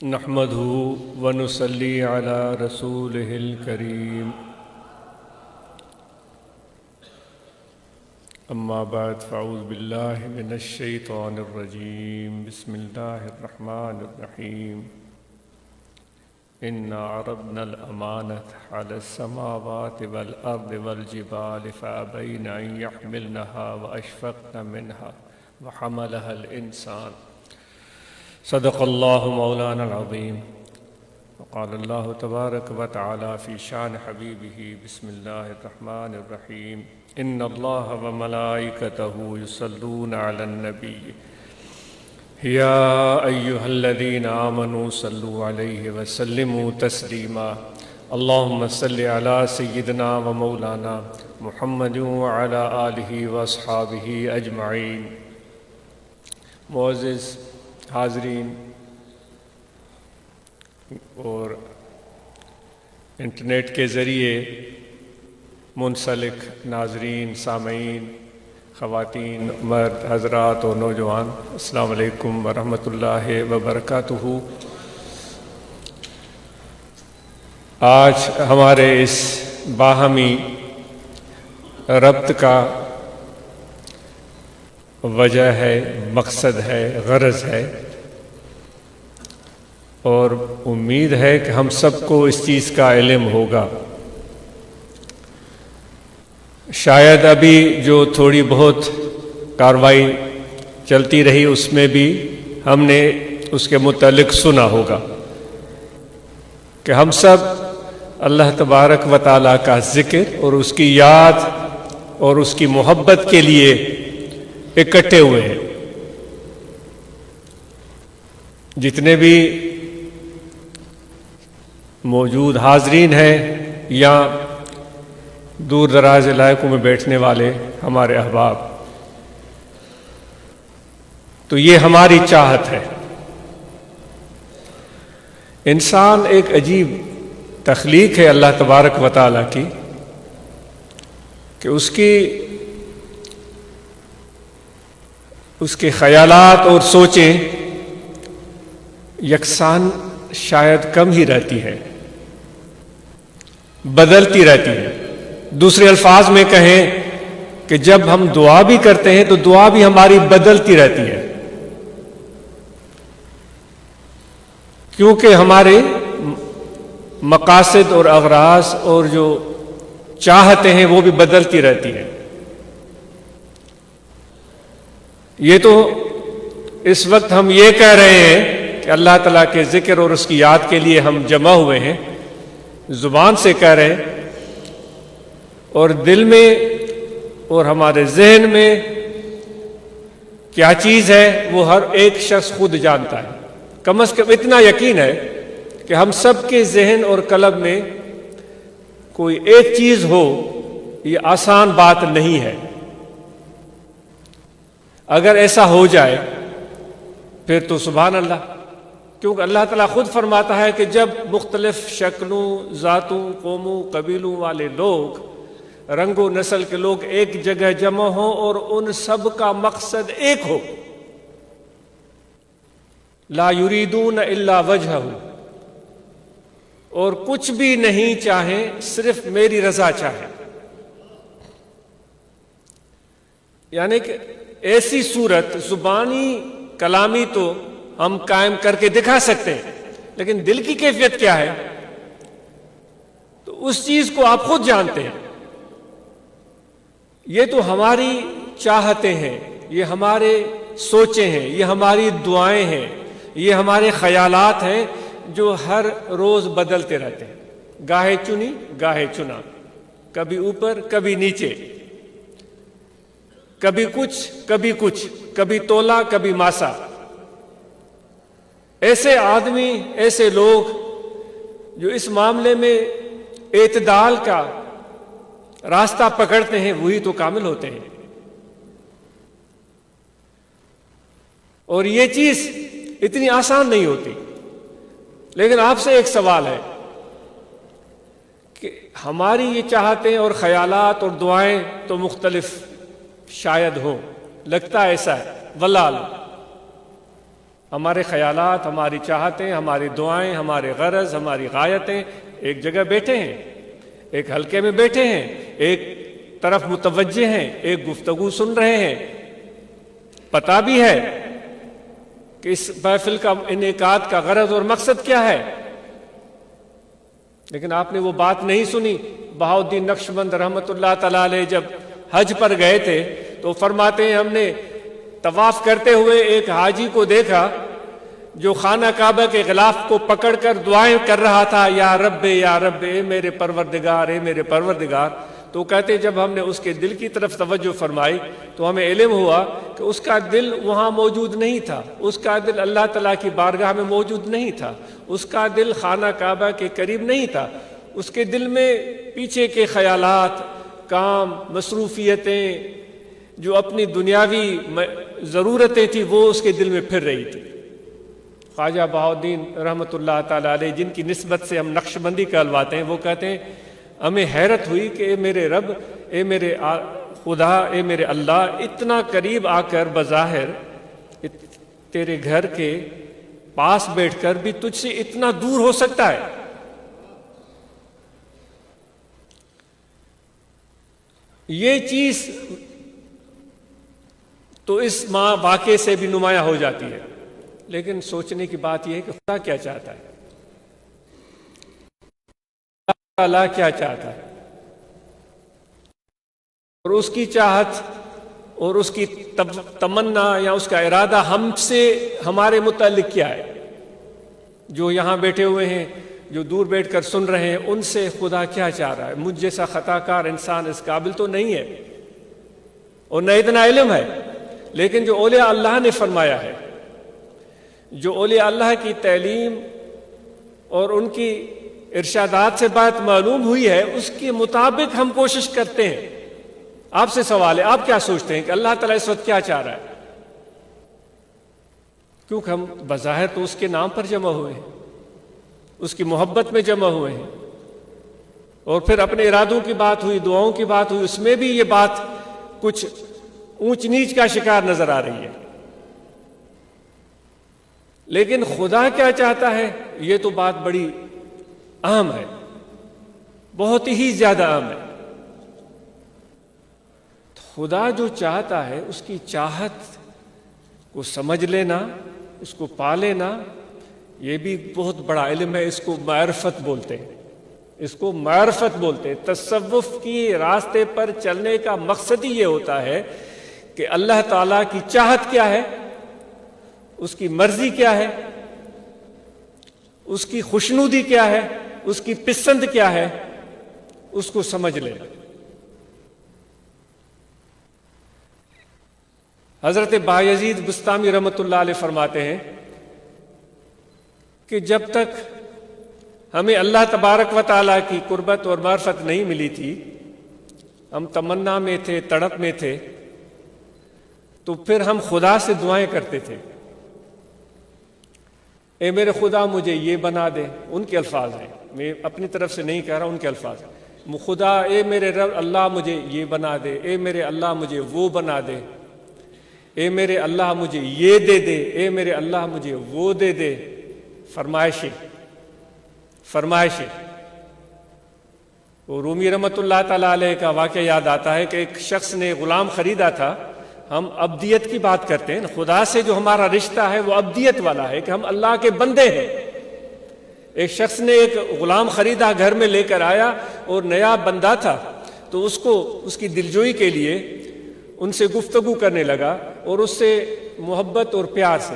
نحمده ونصلي على رسوله الكريم أما بعد فأعوذ بالله من الشيطان الرجيم بسم الله الرحمن الرحيم إنا عرضنا الأمانة على السماوات والأرض والجبال فأبين أن يحملنها وأشفقن منها وحملها الإنسان صدق الله مولانا العظيم وقال الله تبارك وتعالى في شان حبيبه بسم الله الرحمن الرحيم إن الله وملائكته يصلون على النبي يا أيها الذين آمنوا صلوا عليه وسلموا تسليما اللهم صل على سيدنا ومولانا محمد وعلى آله وأصحابه أجمعين. معزز حاضرین اور انٹرنیٹ کے ذریعے منسلک ناظرین، سامعین، خواتین، مرد، حضرات اور نوجوان، السلام علیکم ورحمۃ اللہ وبرکاتہ. آج ہمارے اس باہمی ربط کا وجہ ہے، مقصد ہے، غرض ہے، اور امید ہے کہ ہم سب کو اس چیز کا علم ہوگا. شاید ابھی جو تھوڑی بہت کارروائی چلتی رہی اس میں بھی ہم نے اس کے متعلق سنا ہوگا کہ ہم سب اللہ تبارک و تعالیٰ کا ذکر اور اس کی یاد اور اس کی محبت کے لیے اکٹھے ہوئے ہیں. جتنے بھی موجود حاضرین ہیں یا دور دراز علاقوں میں بیٹھنے والے ہمارے احباب، تو یہ ہماری چاہت ہے. انسان ایک عجیب تخلیق ہے اللہ تبارک و تعالیٰ کی کہ اس کے خیالات اور سوچیں یکساں شاید کم ہی رہتی ہے، بدلتی رہتی ہے. دوسرے الفاظ میں کہیں کہ جب ہم دعا بھی کرتے ہیں تو دعا بھی ہماری بدلتی رہتی ہے، کیونکہ ہمارے مقاصد اور اغراض اور جو چاہتے ہیں وہ بھی بدلتی رہتی ہیں. یہ تو اس وقت ہم یہ کہہ رہے ہیں کہ اللہ تعالیٰ کے ذکر اور اس کی یاد کے لیے ہم جمع ہوئے ہیں، زبان سے کہہ رہے ہیں، اور دل میں اور ہمارے ذہن میں کیا چیز ہے وہ ہر ایک شخص خود جانتا ہے. کم از کم اتنا یقین ہے کہ ہم سب کے ذہن اور قلب میں کوئی ایک چیز ہو، یہ آسان بات نہیں ہے. اگر ایسا ہو جائے پھر تو سبحان اللہ، کیونکہ اللہ تعالیٰ خود فرماتا ہے کہ جب مختلف شکلوں، ذاتوں، قوموں، قبیلوں والے لوگ، رنگ و نسل کے لوگ ایک جگہ جمع ہوں اور ان سب کا مقصد ایک ہو، لا یریدون الا وجہہ، اور کچھ بھی نہیں چاہیں، صرف میری رضا چاہیں، یعنی کہ ایسی صورت زبانی کلامی تو ہم قائم کر کے دکھا سکتے ہیں، لیکن دل کی کیفیت کیا ہے تو اس چیز کو آپ خود جانتے ہیں. یہ تو ہماری چاہتے ہیں، یہ ہمارے سوچیں ہیں، یہ ہماری دعائیں ہیں، یہ ہمارے خیالات ہیں جو ہر روز بدلتے رہتے ہیں. گاہے چنی گاہے چنا، کبھی اوپر کبھی نیچے، کبھی کچھ، کبھی تولا کبھی ماسا. ایسے آدمی، ایسے لوگ جو اس معاملے میں اعتدال کا راستہ پکڑتے ہیں وہی تو کامل ہوتے ہیں. اور یہ چیز اتنی آسان نہیں ہوتی. لیکن آپ سے ایک سوال ہے کہ ہماری یہ چاہتیں اور خیالات اور دعائیں تو مختلف شاید ہوں، لگتا ہے ایسا ہے، واللہ عالم. ہمارے خیالات، ہماری چاہتیں، ہماری دعائیں، ہمارے غرض، ہماری غایتیں ایک جگہ بیٹھے ہیں، ایک حلقے میں بیٹھے ہیں، ایک طرف متوجہ ہیں، ایک گفتگو سن رہے ہیں، پتہ بھی ہے کہ اس محفل کا انعقاد کا غرض اور مقصد کیا ہے، لیکن آپ نے وہ بات نہیں سنی۔ بہاؤالدین نقشبند رحمۃ اللہ تعالی علیہ جب حج پر گئے تھے تو فرماتے ہیں ہم نے طواف کرتے ہوئے ایک حاجی کو دیکھا جو خانہ کعبہ کے غلاف کو پکڑ کر دعائیں کر رہا تھا، یا رب اے میرے پروردگار، اے میرے پروردگار۔ تو کہتے جب ہم نے اس کے دل کی طرف توجہ فرمائی تو ہمیں علم ہوا کہ اس کا دل وہاں موجود نہیں تھا، اس کا دل اللہ تعالیٰ کی بارگاہ میں موجود نہیں تھا، اس کا دل خانہ کعبہ کے قریب نہیں تھا، اس کے دل میں پیچھے کے خیالات، کام، مصروفیتیں، جو اپنی دنیاوی ضرورتیں تھیں وہ اس کے دل میں پھر رہی تھی۔ خواجہ بہاؤالدین رحمۃ اللہ تعالیٰ علیہ جن کی نسبت سے ہم نقشبندی کہلواتے ہیں، وہ کہتے ہیں ہمیں حیرت ہوئی کہ اے میرے رب، اے میرے خدا، اے میرے اللہ، اتنا قریب آ کر بظاہر تیرے گھر کے پاس بیٹھ کر بھی تجھ سے اتنا دور ہو سکتا ہے۔ یہ چیز تو اس واقعے سے بھی نمایاں ہو جاتی ہے، لیکن سوچنے کی بات یہ ہے کہ خدا کیا چاہتا ہے، اللہ کیا چاہتا ہے، اور اس کی چاہت اور اس کی تمنا یا اس کا ارادہ ہم سے، ہمارے متعلق کیا ہے۔ جو یہاں بیٹھے ہوئے ہیں، جو دور بیٹھ کر سن رہے ہیں، ان سے خدا کیا چاہ رہا ہے۔ مجھ جیسا خطا کار انسان اس قابل تو نہیں ہے اور نہ اتنا علم ہے، لیکن جو اولیاء اللہ نے فرمایا ہے، جو اولیاء اللہ کی تعلیم اور ان کی ارشادات سے بات معلوم ہوئی ہے، اس کے مطابق ہم کوشش کرتے ہیں۔ آپ سے سوال ہے، آپ کیا سوچتے ہیں کہ اللہ تعالیٰ اس وقت کیا چاہ رہا ہے؟ کیونکہ ہم بظاہر تو اس کے نام پر جمع ہوئے ہیں، اس کی محبت میں جمع ہوئے ہیں، اور پھر اپنے ارادوں کی بات ہوئی، دعاؤں کی بات ہوئی، اس میں بھی یہ بات کچھ اونچ نیچ کا شکار نظر آ رہی ہے۔ لیکن خدا کیا چاہتا ہے، یہ تو بات بڑی اہم ہے، بہت ہی زیادہ اہم ہے۔ خدا جو چاہتا ہے اس کی چاہت کو سمجھ لینا، اس کو پا لینا، یہ بھی بہت بڑا علم ہے۔ اس کو معرفت بولتے ہیں، اس کو معرفت بولتے ہیں۔ تصوف کی راستے پر چلنے کا مقصد ہی یہ ہوتا ہے کہ اللہ تعالیٰ کی چاہت کیا ہے، اس کی مرضی کیا ہے، اس کی خوشنودی کیا ہے، اس کی پسند کیا ہے، اس کو سمجھ لے۔ حضرت بایزید بستامی رحمۃ اللہ علیہ فرماتے ہیں کہ جب تک ہمیں اللہ تبارک و تعالیٰ کی قربت اور معرفت نہیں ملی تھی، ہم تمنا میں تھے، تڑپ میں تھے، تو پھر ہم خدا سے دعائیں کرتے تھے، اے میرے خدا مجھے یہ بنا دے۔ ان کے الفاظ ہیں، میں اپنی طرف سے نہیں کہہ رہا، ان کے الفاظ ہیں۔ خدا، اے میرے رب اللہ مجھے یہ بنا دے، اے میرے اللہ مجھے وہ بنا دے، اے میرے اللہ مجھے یہ دے دے، اے میرے اللہ مجھے وہ دے دے۔ فرمائشیں۔ وہ رومی رحمۃ اللہ تعالیٰ علیہ کا واقعہ یاد آتا ہے کہ ایک شخص نے غلام خریدا تھا۔ ہم ابدیت کی بات کرتے ہیں، خدا سے جو ہمارا رشتہ ہے وہ ابدیت والا ہے کہ ہم اللہ کے بندے ہیں۔ ایک شخص نے ایک غلام خریدا، گھر میں لے کر آیا، اور نیا بندہ تھا تو اس کو اس کی دلجوئی کے لیے ان سے گفتگو کرنے لگا اور اس سے محبت اور پیار سے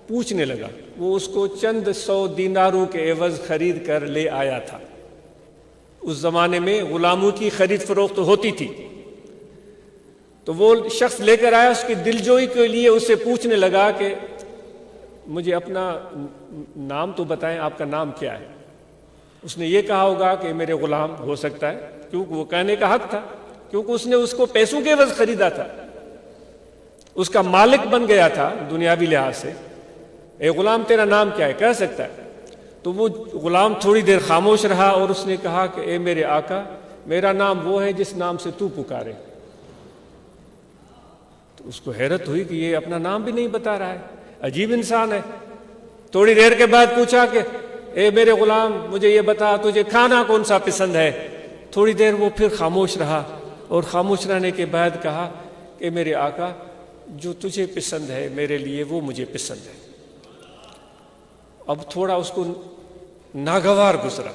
پوچھنے لگا۔ وہ اس کو چند 100 دیناروں کے عوض خرید کر لے آیا تھا۔ اس زمانے میں غلاموں کی خرید فروخت ہوتی تھی، تو وہ شخص لے کر آیا، اس کی دلجوئی کے لیے اسے پوچھنے لگا کہ مجھے اپنا نام تو بتائیں، آپ کا نام کیا ہے؟ اس نے یہ کہا ہوگا کہ میرے غلام ہو سکتا ہے، کیونکہ وہ کہنے کا حق تھا، کیونکہ اس نے اس کو پیسوں کے عوض خریدا تھا، اس کا مالک بن گیا تھا دنیاوی لحاظ سے۔ اے غلام تیرا نام کیا ہے؟ کہہ سکتا ہے۔ تو وہ غلام تھوڑی دیر خاموش رہا اور اس نے کہا کہ اے میرے آقا، میرا نام وہ ہے جس نام سے تو پکارے۔ تو اس کو حیرت ہوئی کہ یہ اپنا نام بھی نہیں بتا رہا ہے۔ عجیب انسان ہے. تھوڑی دیر کے بعد پوچھا کہ اے میرے غلام مجھے یہ بتا تجھے کھانا کون سا پسند ہے. تھوڑی دیر وہ پھر خاموش رہا اور خاموش رہنے کے بعد کہا کہ میرے آقا جو تجھے پسند ہے میرے لیے وہ مجھے پسند ہے. اب تھوڑا اس کو ناگوار گزرا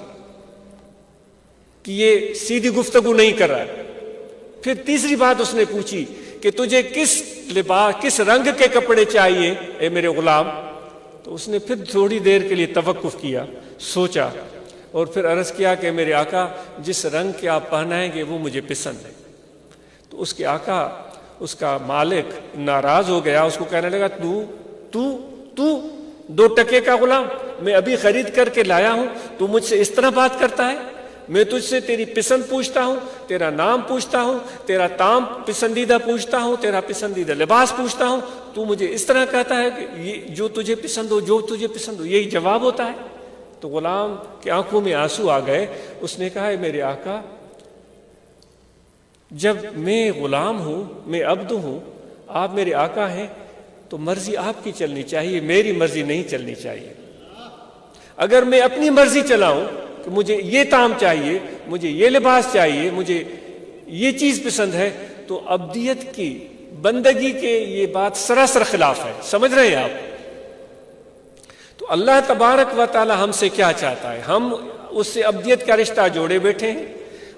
کہ یہ سیدھی گفتگو نہیں کر رہا ہے. پھر تیسری بات اس نے پوچھی کہ تجھے کس لباس کس رنگ کے کپڑے چاہیے اے میرے غلام. تو اس نے پھر تھوڑی دیر کے لیے توقف کیا, سوچا اور پھر عرض کیا کہ میرے آقا جس رنگ کے آپ پہنائیں گے وہ مجھے پسند ہے. تو اس کے آقا اس کا مالک ناراض ہو گیا, اس کو کہنے لگا تو 2 ٹکے کا غلام میں ابھی خرید کر کے لایا ہوں, تو مجھ سے اس طرح بات کرتا ہے. میں تجھ سے تیری پسند پوچھتا ہوں, تیرا نام پوچھتا ہوں, تیرا طعام پسندیدہ پوچھتا ہوں, تیرا پسندیدہ لباس پوچھتا ہوں, تو مجھے اس طرح کہتا ہے کہ یہ جو تجھے پسند ہو جو تجھے پسند ہو, یہی جواب ہوتا ہے. تو غلام کی آنکھوں میں آنسو آ گئے. اس نے کہا میرے آقا جب میں غلام ہوں, میں عبد ہوں, آپ میرے آقا ہیں, تو مرضی آپ کی چلنی چاہیے, میری مرضی نہیں چلنی چاہیے. اگر میں اپنی مرضی چلاؤں کہ مجھے یہ طعام چاہیے, مجھے یہ لباس چاہیے, مجھے یہ چیز پسند ہے, تو عبدیت کی بندگی کے یہ بات سراسر خلاف ہے. سمجھ رہے ہیں آپ؟ تو اللہ تبارک و تعالی ہم سے کیا چاہتا ہے؟ ہم اس سے عبدیت کا رشتہ جوڑے بیٹھے ہیں.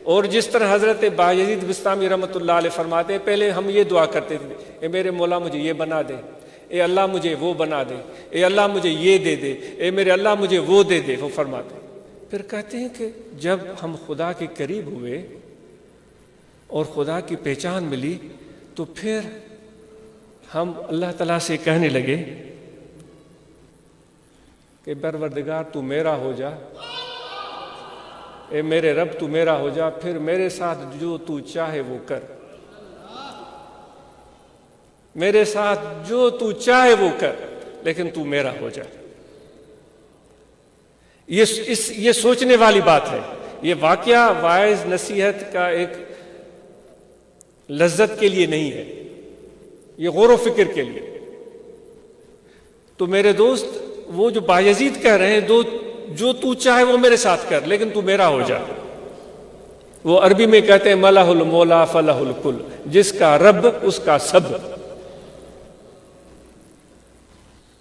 اور جس طرح حضرت بایزید بستامی رحمۃ اللہ علیہ فرماتے ہیں, پہلے ہم یہ دعا کرتے تھے اے میرے مولا مجھے یہ بنا دے, اے اللہ مجھے وہ بنا دے, اے اللہ مجھے یہ دے دے, اے میرے اللہ مجھے وہ دے دے. وہ فرماتے ہیں. پھر کہتے ہیں کہ جب ہم خدا کے قریب ہوئے اور خدا کی پہچان ملی, تو پھر ہم اللہ تعالیٰ سے کہنے لگے کہ پروردگار تو میرا ہو جا, اے میرے رب تو میرا ہو جا, پھر میرے ساتھ جو تو چاہے وہ کر, میرے ساتھ جو تو چاہے وہ کر, لیکن تو میرا ہو جا. یہ سوچنے والی بات ہے. یہ واقعہ واعظ نصیحت کا ایک لذت کے لیے نہیں ہے, یہ غور و فکر کے لیے. تو میرے دوست وہ جو بایزید کہہ رہے ہیں جو تو چاہے وہ میرے ساتھ کر, لیکن تو میرا ہو جا. وہ عربی میں کہتے ہیں ملہ المولا فلہ الکل, جس کا رب اس کا سب.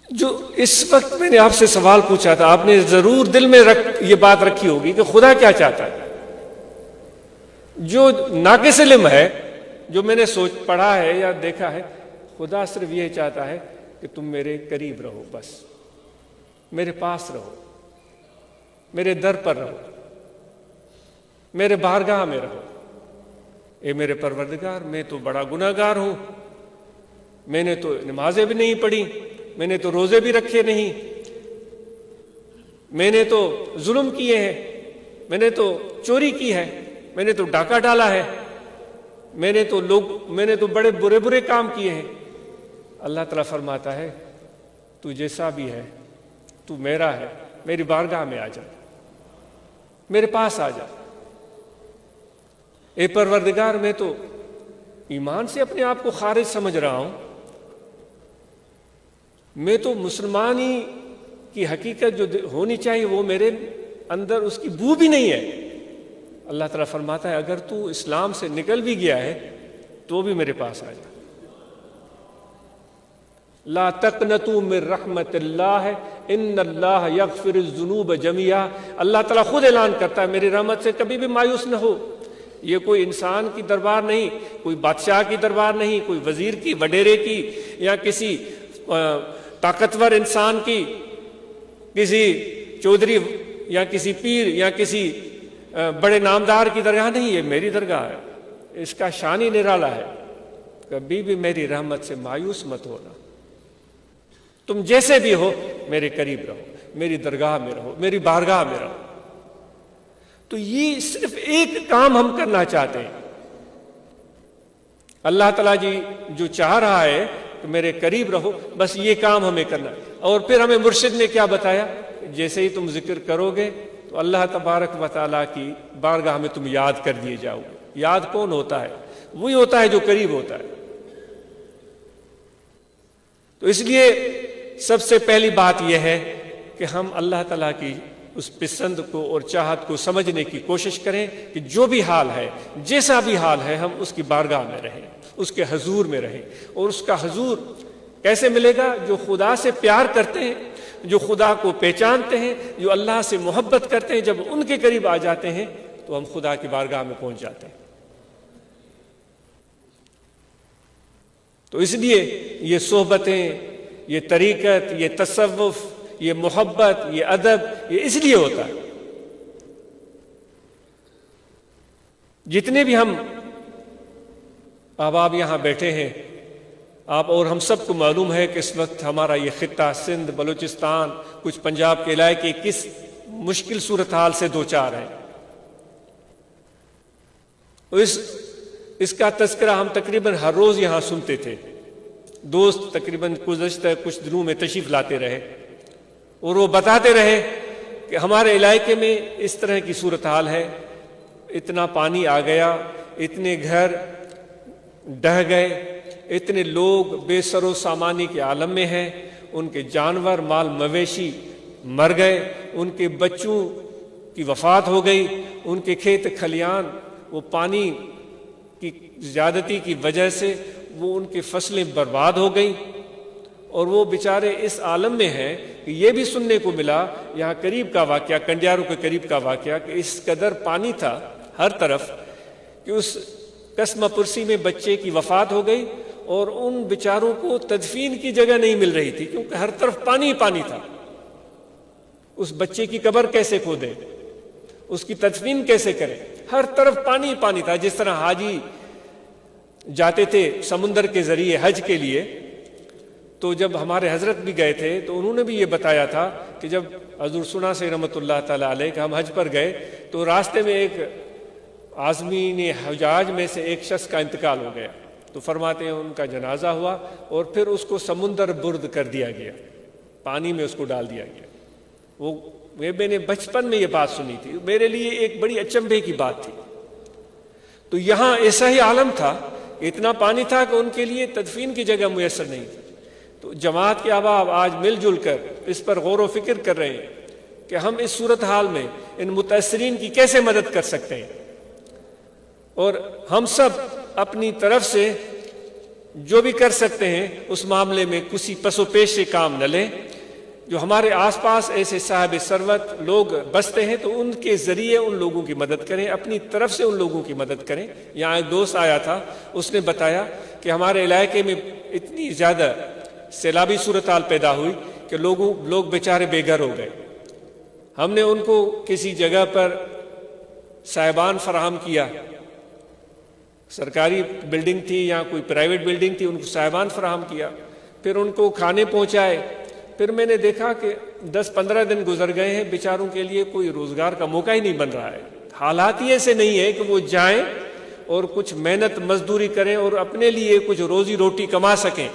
جو اس وقت میں نے آپ سے سوال پوچھا تھا, آپ نے ضرور دل میں یہ بات رکھی ہوگی کہ خدا کیا چاہتا ہے. جو ناقص علم ہے, جو میں نے پڑھا ہے یا دیکھا ہے, خدا صرف یہ چاہتا ہے کہ تم میرے قریب رہو, بس میرے پاس رہو, میرے در پر رہو, میرے بارگاہ میں رہو. اے میرے پروردگار میں تو بڑا گناہگار ہوں, میں نے تو نمازیں بھی نہیں پڑھی, میں نے تو روزے بھی رکھے نہیں, میں نے تو ظلم کیے ہیں, میں نے تو چوری کی ہے, میں نے تو ڈاکہ ڈالا ہے, میں نے تو بڑے برے کام کیے ہیں. اللہ تعالیٰ فرماتا ہے تو جیسا بھی ہے تو میرا ہے, میری بارگاہ میں آ جا, میرے پاس آ جا. اے پروردگار میں تو ایمان سے اپنے آپ کو خارج سمجھ رہا ہوں, میں تو مسلمانی کی حقیقت جو ہونی چاہیے وہ میرے اندر اس کی بو بھی نہیں ہے. اللہ تعالیٰ فرماتا ہے اگر تو اسلام سے نکل بھی گیا ہے تو بھی میرے پاس آ جا. لا تقنطوا من رحمت اللہ ان اللہ یغفر الذنوب جميعا. اللہ تعالیٰ خود اعلان کرتا ہے میری رحمت سے کبھی بھی مایوس نہ ہو. یہ کوئی انسان کی دربار نہیں, کوئی بادشاہ کی دربار نہیں, کوئی وزیر کی, وڈیرے کی, یا کسی طاقتور انسان کی, کسی چودھری یا کسی پیر یا کسی بڑے نامدار کی درگاہ نہیں. یہ میری درگاہ ہے, اس کا شان ہی نرالا ہے. کبھی بھی میری رحمت سے مایوس مت ہونا. تم جیسے بھی ہو میرے قریب رہو, میری درگاہ میں رہو, میری بارگاہ میں رہو. تو یہ صرف ایک کام ہم کرنا چاہتے ہیں. اللہ تعالیٰ جی جو چاہ رہا ہے کہ میرے قریب رہو, بس یہ کام ہمیں کرنا. اور پھر ہمیں مرشد نے کیا بتایا, جیسے ہی تم ذکر کرو گے تو اللہ تبارک و تعالیٰ کی بارگاہ میں تم یاد کر دیے جاؤ گے. یاد کون ہوتا ہے؟ وہی ہوتا ہے جو قریب ہوتا ہے. تو اس لیے سب سے پہلی بات یہ ہے کہ ہم اللہ تعالیٰ کی اس پسند کو اور چاہت کو سمجھنے کی کوشش کریں کہ جو بھی حال ہے، جیسا بھی حال ہے، ہم اس کی بارگاہ میں رہیں، اس کے حضور میں رہیں۔ اور اس کا حضور کیسے ملے گا؟ جو خدا سے پیار کرتے ہیں، جو خدا کو پہچانتے ہیں، جو اللہ سے محبت کرتے ہیں، جب ان کے قریب آ جاتے ہیں تو ہم خدا کی بارگاہ میں پہنچ جاتے ہیں۔ تو اس لیے یہ صحبتیں، یہ طریقت، یہ تصوف، یہ محبت، یہ ادب، یہ اس لیے ہوتا ہے۔ جتنے بھی ہم احباب یہاں بیٹھے ہیں، آپ اور ہم سب کو معلوم ہے کہ اس وقت ہمارا یہ خطہ سندھ، بلوچستان، کچھ پنجاب کے علاقے کس مشکل صورتحال سے دوچار ہیں۔ اس کا تذکرہ ہم تقریباً ہر روز یہاں سنتے تھے۔ دوست تقریباً گزشتہ کچھ دنوں میں تشریف لاتے رہے اور وہ بتاتے رہے کہ ہمارے علاقے میں اس طرح کی صورتحال ہے، اتنا پانی آ گیا، اتنے گھر ڈہ گئے، اتنے لوگ بے سر و سامانی کے عالم میں ہیں، ان کے جانور مال مویشی مر گئے، ان کے بچوں کی وفات ہو گئی، ان کے کھیت کھلیان وہ پانی کی زیادتی کی وجہ سے وہ ان کی فصلیں برباد ہو گئیں، اور وہ بیچارے اس عالم میں ہیں کہ یہ بھی سننے کو ملا یہاں قریب کا واقعہ، کنڈیارو کے قریب کا واقعہ، کہ اس قدر پانی تھا ہر طرف کہ اس قسمہ پرسی میں بچے کی وفات ہو گئی، اور ان بیچاروں کو تدفین کی جگہ نہیں مل رہی تھی کیونکہ ہر طرف پانی ہی پانی تھا۔ اس بچے کی قبر کیسے کھودیں، اس کی تدفین کیسے کریں؟ ہر طرف پانی ہی پانی تھا۔ جس طرح حاجی جاتے تھے سمندر کے ذریعے حج کے لیے، تو جب ہمارے حضرت بھی گئے تھے تو انہوں نے بھی یہ بتایا تھا کہ جب حضور سنا سے رحمۃ اللہ تعالیٰ علیہ کہ ہم حج پر گئے تو راستے میں ایک عازمین حجاج میں سے ایک شخص کا انتقال ہو گیا، تو فرماتے ہیں ان کا جنازہ ہوا اور پھر اس کو سمندر برد کر دیا گیا، پانی میں اس کو ڈال دیا گیا۔ وہ میں نے بچپن میں یہ بات سنی تھی، میرے لیے ایک بڑی اچنبھے کی بات تھی۔ تو یہاں ایسا ہی عالم تھا، اتنا پانی تھا کہ ان کے لیے تدفین کی جگہ میسر نہیں تھی۔ تو جماعت کے احباب آج مل جل کر اس پر غور و فکر کر رہے ہیں کہ ہم اس صورتحال میں ان متاثرین کی کیسے مدد کر سکتے ہیں، اور ہم سب اپنی طرف سے جو بھی کر سکتے ہیں اس معاملے میں کسی پس و پیش سے کام نہ لیں۔ جو ہمارے آس پاس ایسے صاحب ثروت لوگ بستے ہیں تو ان کے ذریعے ان لوگوں کی مدد کریں، اپنی طرف سے ان لوگوں کی مدد کریں۔ یہاں ایک دوست آیا تھا، اس نے بتایا کہ ہمارے علاقے میں اتنی زیادہ سیلابی صورتحال پیدا ہوئی کہ لوگ بیچارے بے گھر ہو گئے۔ ہم نے ان کو کسی جگہ پر صاحبان فراہم کیا، سرکاری بلڈنگ تھی یا کوئی پرائیویٹ بلڈنگ تھی، ان کو صاحبان فراہم کیا، پھر ان کو کھانے پہنچائے۔ پھر میں نے دیکھا کہ 10-15 دن گزر گئے ہیں، بیچاروں کے لیے کوئی روزگار کا موقع ہی نہیں بن رہا ہے۔ حالات ہی ایسے نہیں ہے کہ وہ جائیں اور کچھ محنت مزدوری کریں اور اپنے لیے کچھ روزی روٹی کما سکیں۔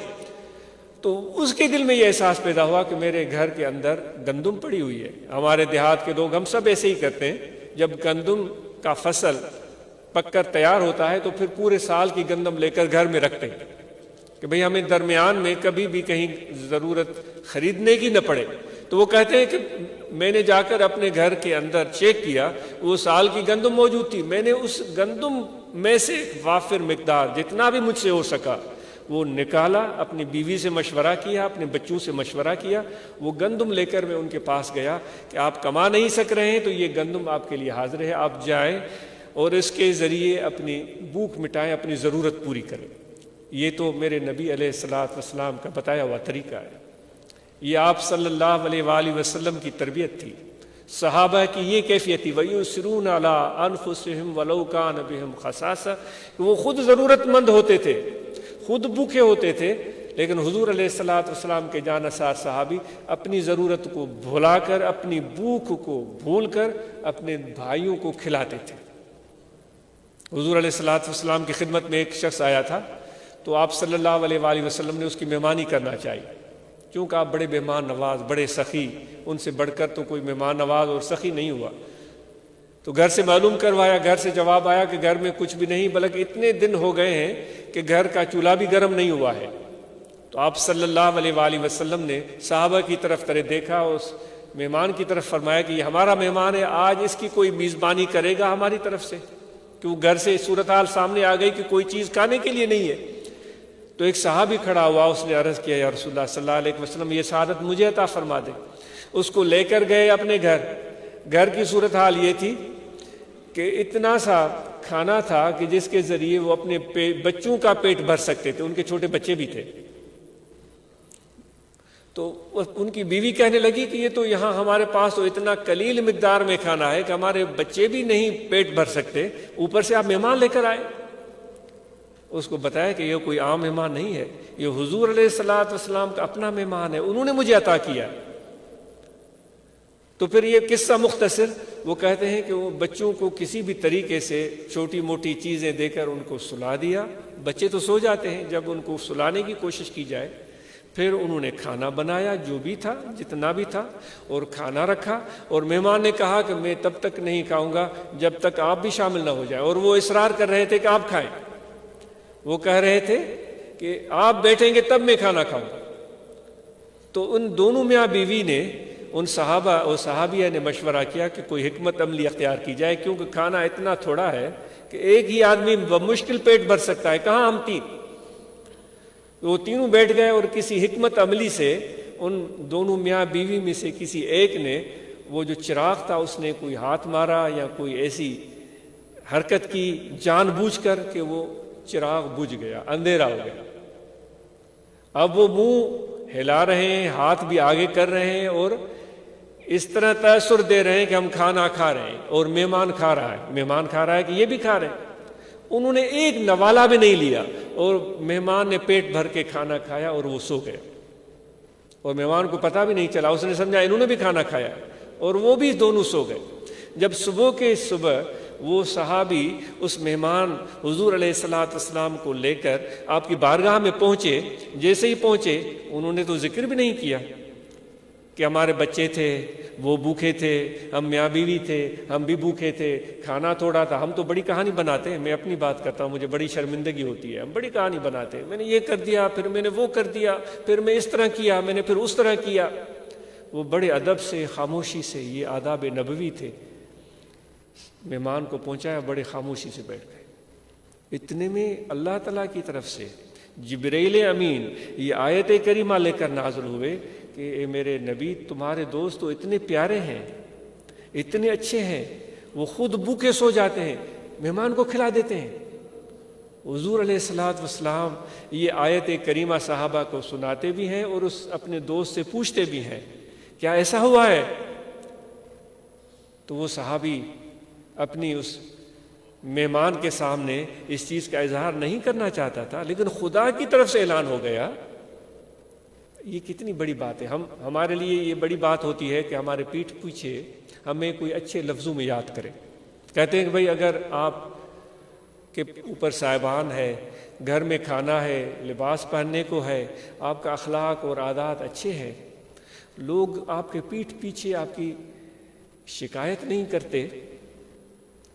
تو اس کے دل میں یہ احساس پیدا ہوا کہ میرے گھر کے اندر گندم پڑی ہوئی ہے۔ ہمارے دیہات کے لوگ ہم سب ایسے ہی کرتے ہیں، جب گندم کا فصل پک کر تیار ہوتا ہے تو پھر پورے سال کی گندم لے کر گھر میں رکھتے ہیں کہ بھئی ہمیں درمیان میں کبھی بھی کہیں ضرورت خریدنے کی نہ پڑے۔ تو وہ کہتے ہیں کہ میں نے جا کر اپنے گھر کے اندر چیک کیا، وہ سال کی گندم موجود تھی، میں نے اس گندم میں سے وافر مقدار جتنا بھی مجھ سے ہو سکا وہ نکالا، اپنی بیوی سے مشورہ کیا، اپنے بچوں سے مشورہ کیا، وہ گندم لے کر میں ان کے پاس گیا کہ آپ کما نہیں سک رہے ہیں تو یہ گندم آپ کے لیے حاضر ہے، آپ جائیں اور اس کے ذریعے اپنی بھوک مٹائیں، اپنی ضرورت پوری کریں۔ یہ تو میرے نبی علیہ الصلوۃ والسلام کا بتایا ہوا طریقہ ہے، یہ آپ صلی اللہ علیہ وآلہ وسلم کی تربیت تھی۔ صحابہ کی یہ کیفیت تھی، وَيُؤْثِرُونَ عَلَىٰ أَنفُسِهِمْ وَلَوْ كَانَ بِهِمْ خَصَاصَةٌ، کہ وہ خود ضرورت مند ہوتے تھے، خود بھوکے ہوتے تھے، لیکن حضور علیہ الصلوۃ والسلام کے جانثار صحابی اپنی ضرورت کو بھلا کر، اپنی بھوک کو بھول کر اپنے بھائیوں کو کھلاتے تھے۔ حضور علیہ الصلوۃ والسلام کی خدمت میں ایک شخص آیا تھا، تو آپ صلی اللہ علیہ وآلہ وسلم نے اس کی مہمانی کرنا چاہیے، کیونکہ آپ بڑے مہمان نواز، بڑے سخی، ان سے بڑھ کر تو کوئی مہمان نواز اور سخی نہیں ہوا۔ تو گھر سے معلوم کروایا، گھر سے جواب آیا کہ گھر میں کچھ بھی نہیں، بلکہ اتنے دن ہو گئے ہیں کہ گھر کا چولہا بھی گرم نہیں ہوا ہے۔ تو آپ صلی اللہ علیہ وآلہ وسلم نے صحابہ کی طرف دیکھا، اس مہمان کی طرف فرمایا کہ یہ ہمارا مہمان ہے، آج اس کی کوئی میزبانی کرے گا ہماری طرف سے، کہ وہ گھر سے صورتحال سامنے آ گئی کہ کوئی چیز کھانے کے لیے نہیں ہے۔ تو ایک صحابی کھڑا ہوا، اس نے عرض کیا یا رسول اللہ صلی اللہ علیہ وسلم یہ سعادت مجھے عطا فرما دے۔ اس کو لے کر گئے اپنے گھر کی صورتحال یہ تھی کہ اتنا سا کھانا تھا کہ جس کے ذریعے وہ اپنے بچوں کا پیٹ بھر سکتے تھے، ان کے چھوٹے بچے بھی تھے۔ تو ان کی بیوی کہنے لگی کہ یہ تو یہاں ہمارے پاس تو اتنا قلیل مقدار میں کھانا ہے کہ ہمارے بچے بھی نہیں پیٹ بھر سکتے، اوپر سے آپ مہمان لے کر آئے۔ اس کو بتایا کہ یہ کوئی عام مہمان نہیں ہے، یہ حضور علیہ الصلوۃ والسلام کا اپنا مہمان ہے، انہوں نے مجھے عطا کیا۔ تو پھر یہ قصہ مختصر، وہ کہتے ہیں کہ وہ بچوں کو کسی بھی طریقے سے چھوٹی موٹی چیزیں دے کر ان کو سلا دیا۔ بچے تو سو جاتے ہیں جب ان کو سلانے کی کوشش کی جائے۔ پھر انہوں نے کھانا بنایا جو بھی تھا، جتنا بھی تھا، اور کھانا رکھا، اور مہمان نے کہا کہ میں تب تک نہیں کھاؤں گا جب تک آپ بھی شامل نہ ہو جائے، اور وہ اصرار کر رہے تھے کہ آپ کھائیں۔ وہ کہہ رہے تھے کہ آپ بیٹھیں گے تب میں کھانا کھاؤں گا۔ تو ان دونوں میاں بیوی نے، ان صحابہ اور صحابیہ نے مشورہ کیا کہ کوئی حکمت عملی اختیار کی جائے، کیونکہ کھانا اتنا تھوڑا ہے کہ ایک ہی آدمی بمشکل پیٹ بھر سکتا ہے، کہاں ہم تین۔ وہ تینوں بیٹھ گئے، اور کسی حکمت عملی سے ان دونوں میاں بیوی میں سے کسی ایک نے وہ جو چراغ تھا اس نے کوئی ہاتھ مارا یا کوئی ایسی حرکت کی جان بوجھ کر کہ وہ چراغ بجھ گیا، اندھیرا ہو گیا۔ اب وہ منہ ہلا رہے ہیں، ہاتھ بھی آگے کر رہے ہیں، اور اس طرح تاثر دے رہے ہیں کہ ہم کھانا کھا رہے ہیں، اور مہمان کھا رہا ہے کہ یہ بھی کھا رہے ہیں۔ انہوں نے ایک نوالا بھی نہیں لیا، اور مہمان نے پیٹ بھر کے کھانا کھایا اور وہ سو گئے، اور مہمان کو پتہ بھی نہیں چلا، اس نے سمجھا انہوں نے بھی کھانا کھایا، اور وہ بھی دونوں سو گئے۔ جب صبح وہ صحابی اس مہمان حضور علیہ الصلوۃ والسلام کو لے کر آپ کی بارگاہ میں پہنچے، جیسے ہی پہنچے انہوں نے تو ذکر بھی نہیں کیا کہ ہمارے بچے تھے، وہ بھوکے تھے، ہم میاں بیوی تھے، ہم بھی بھوکے تھے، کھانا تھوڑا تھا۔ ہم تو بڑی کہانی بناتے ہیں، میں اپنی بات کرتا ہوں، مجھے بڑی شرمندگی ہوتی ہے، ہم بڑی کہانی بناتے ہیں، میں نے یہ کر دیا، پھر میں نے وہ کر دیا، پھر میں اس طرح کیا، میں نے پھر اس طرح کیا۔ وہ بڑے ادب سے، خاموشی سے، یہ آداب نبوی تھے، مہمان کو پہنچایا، بڑے خاموشی سے بیٹھ گئے۔ اتنے میں اللہ تعالیٰ کی طرف سے جبرائیل امین یہ آیت کریمہ لے کر نازل ہوئے کہ اے میرے نبی، تمہارے دوست تو اتنے پیارے ہیں، اتنے اچھے ہیں، وہ خود بھوکے سو جاتے ہیں، مہمان کو کھلا دیتے ہیں۔ حضور علیہ الصلوۃ والسلام یہ آیت کریمہ صحابہ کو سناتے بھی ہیں، اور اس اپنے دوست سے پوچھتے بھی ہیں کیا ایسا ہوا ہے؟ تو وہ صحابی اپنی اس مہمان کے سامنے اس چیز کا اظہار نہیں کرنا چاہتا تھا، لیکن خدا کی طرف سے اعلان ہو گیا۔ یہ کتنی بڑی بات ہے، ہمارے لیے یہ بڑی بات ہوتی ہے کہ ہمارے پیٹھ پیچھے ہمیں کوئی اچھے لفظوں میں یاد کرے۔ کہتے ہیں کہ بھئی اگر آپ کے اوپر صاحبان ہے، گھر میں کھانا ہے، لباس پہننے کو ہے، آپ کا اخلاق اور عادات اچھے ہیں، لوگ آپ کے پیٹھ پیچھے آپ کی شکایت نہیں کرتے،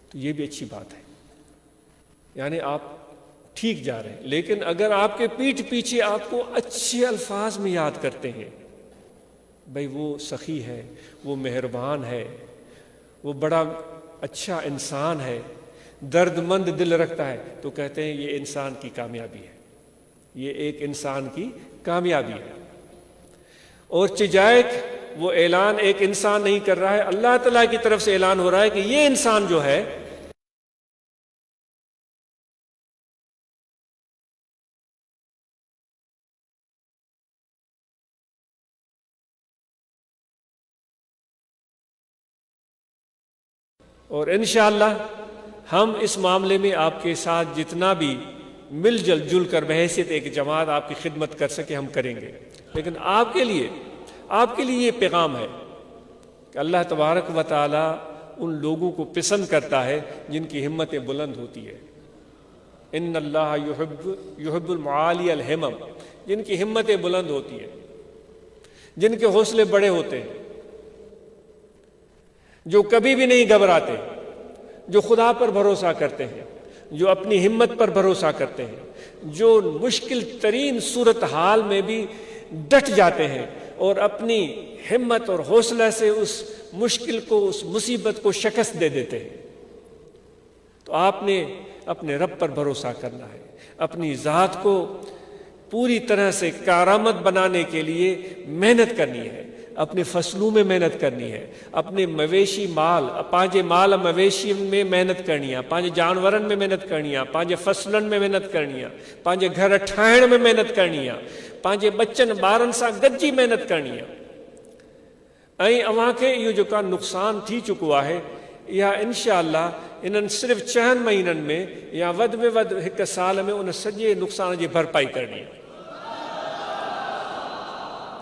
تو یہ بھی اچھی بات ہے، یعنی آپ ٹھیک جا رہے ہیں۔ لیکن اگر آپ کے پیٹھ پیچھے آپ کو اچھے الفاظ میں یاد کرتے ہیں، بھئی وہ سخی ہے، وہ مہربان ہے، وہ بڑا اچھا انسان ہے، درد مند دل رکھتا ہے، تو کہتے ہیں یہ انسان کی کامیابی ہے، یہ ایک انسان کی کامیابی ہے۔ اور چجائے وہ اعلان ایک انسان نہیں کر رہا ہے، اللہ تعالیٰ کی طرف سے اعلان ہو رہا ہے کہ یہ انسان جو ہے اور انشاءاللہ ہم اس معاملے میں آپ کے ساتھ جتنا بھی مل جل کر بحیثیت ایک جماعت آپ کی خدمت کر سکے ہم کریں گے۔ لیکن آپ کے لیے یہ پیغام ہے کہ اللہ تبارک و تعالی ان لوگوں کو پسند کرتا ہے جن کی ہمتیں بلند ہوتی ہے۔ ان اللہ یحب المعالی الہمم، جن کی ہمتیں بلند ہوتی ہیں، جن کے حوصلے بڑے ہوتے ہیں، جو کبھی بھی نہیں گھبراتے، جو خدا پر بھروسہ کرتے ہیں، جو اپنی ہمت پر بھروسہ کرتے ہیں، جو مشکل ترین صورتحال میں بھی ڈٹ جاتے ہیں اور اپنی ہمت اور حوصلہ سے اس مشکل کو، اس مصیبت کو شکست دے دیتے ہیں۔ تو آپ نے اپنے رب پر بھروسہ کرنا ہے، اپنی ذات کو پوری طرح سے کارآمد بنانے کے لیے محنت کرنی ہے، اپنے فصلوں میں محنت کرنی ہے، اپنے مویشی مال، پانچے مال مویشی میں محنت کرنی ہے، پانچے جانورن میں محنت کرنی ہے، پانچے فصلن میں محنت کرنی ہے، پانچے گھر ٹھائن میں محنت کرنی ہے، پانچے بچن بارن سا گجی محنت کرنی ہے۔ اوہاں کے یہ جو کا نقصان تھی چکو ہے، یا انشاءاللہ انہن صرف 4 مہینن میں یا ود میں ود 1 سال میں ان سجے نقصان کی بھرپائی کرنی ہے۔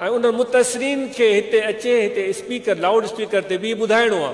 ان متاثرین کے ہتے اچے ہتے اسپیکر لاؤڈ اسپیکر تے بھی بدھائنو ہے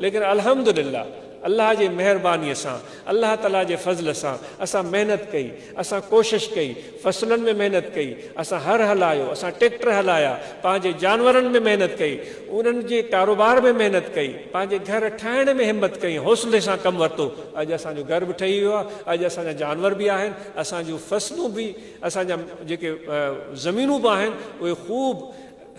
لیکن الحمدللہ اللہ جے مہربانی سان، اللہ تعالیٰ جے فضل سان اساں محنت کئی، اساں کوشش کئی، فصلن میں محنت کئی، اساں ہر ہلایو، اساں ٹریکٹر ہلایا، پانچے جانورن میں محنت کئی، انہن جے کاروبار میں محنت کئی، پانچے گھر ٹھائن میں ہمت کئی، حوصلے سان کم ورتو۔ اج اساں جو گھر بھی ٹھئی ویا، اج اساں جا جانور بھی آہن، اساں جو فصلوں بھی، اساں جا جے زمینوں بھی آہن، وہ خوب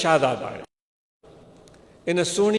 شاداب آہن۔ ان سونی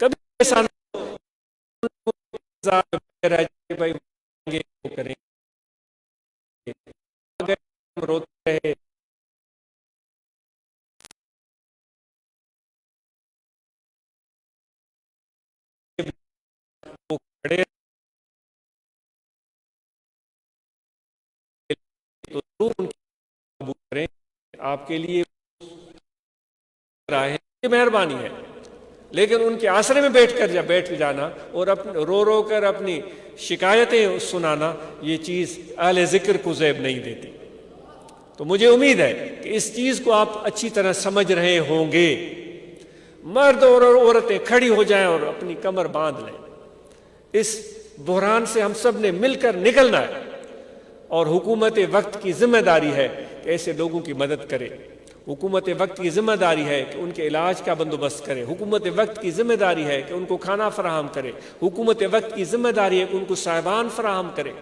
کبھی ایسا بھائی کریں روتے رہے، وہ کھڑے تو ان کی قبول کریں، آپ کے لیے یہ مہربانی ہے۔ لیکن ان کے آسرے میں بیٹھ جانا اور رو رو کر اپنی شکایتیں سنانا، یہ چیز اہل ذکر کو زیب نہیں دیتی۔ تو مجھے امید ہے کہ اس چیز کو آپ اچھی طرح سمجھ رہے ہوں گے۔ مرد اور عورتیں کھڑی ہو جائیں اور اپنی کمر باندھ لیں۔ اس بحران سے ہم سب نے مل کر نکلنا ہے، اور حکومت وقت کی ذمہ داری ہے کہ ایسے لوگوں کی مدد کرے۔ حکومت وقت کی ذمہ داری ہے کہ ان کے علاج کا بندوبست کرے۔ حکومت وقت کی ذمہ داری ہے کہ ان کو کھانا فراہم کرے۔ حکومت وقت کی ذمہ داری ہے کہ ان کو صاحبان فراہم کرے،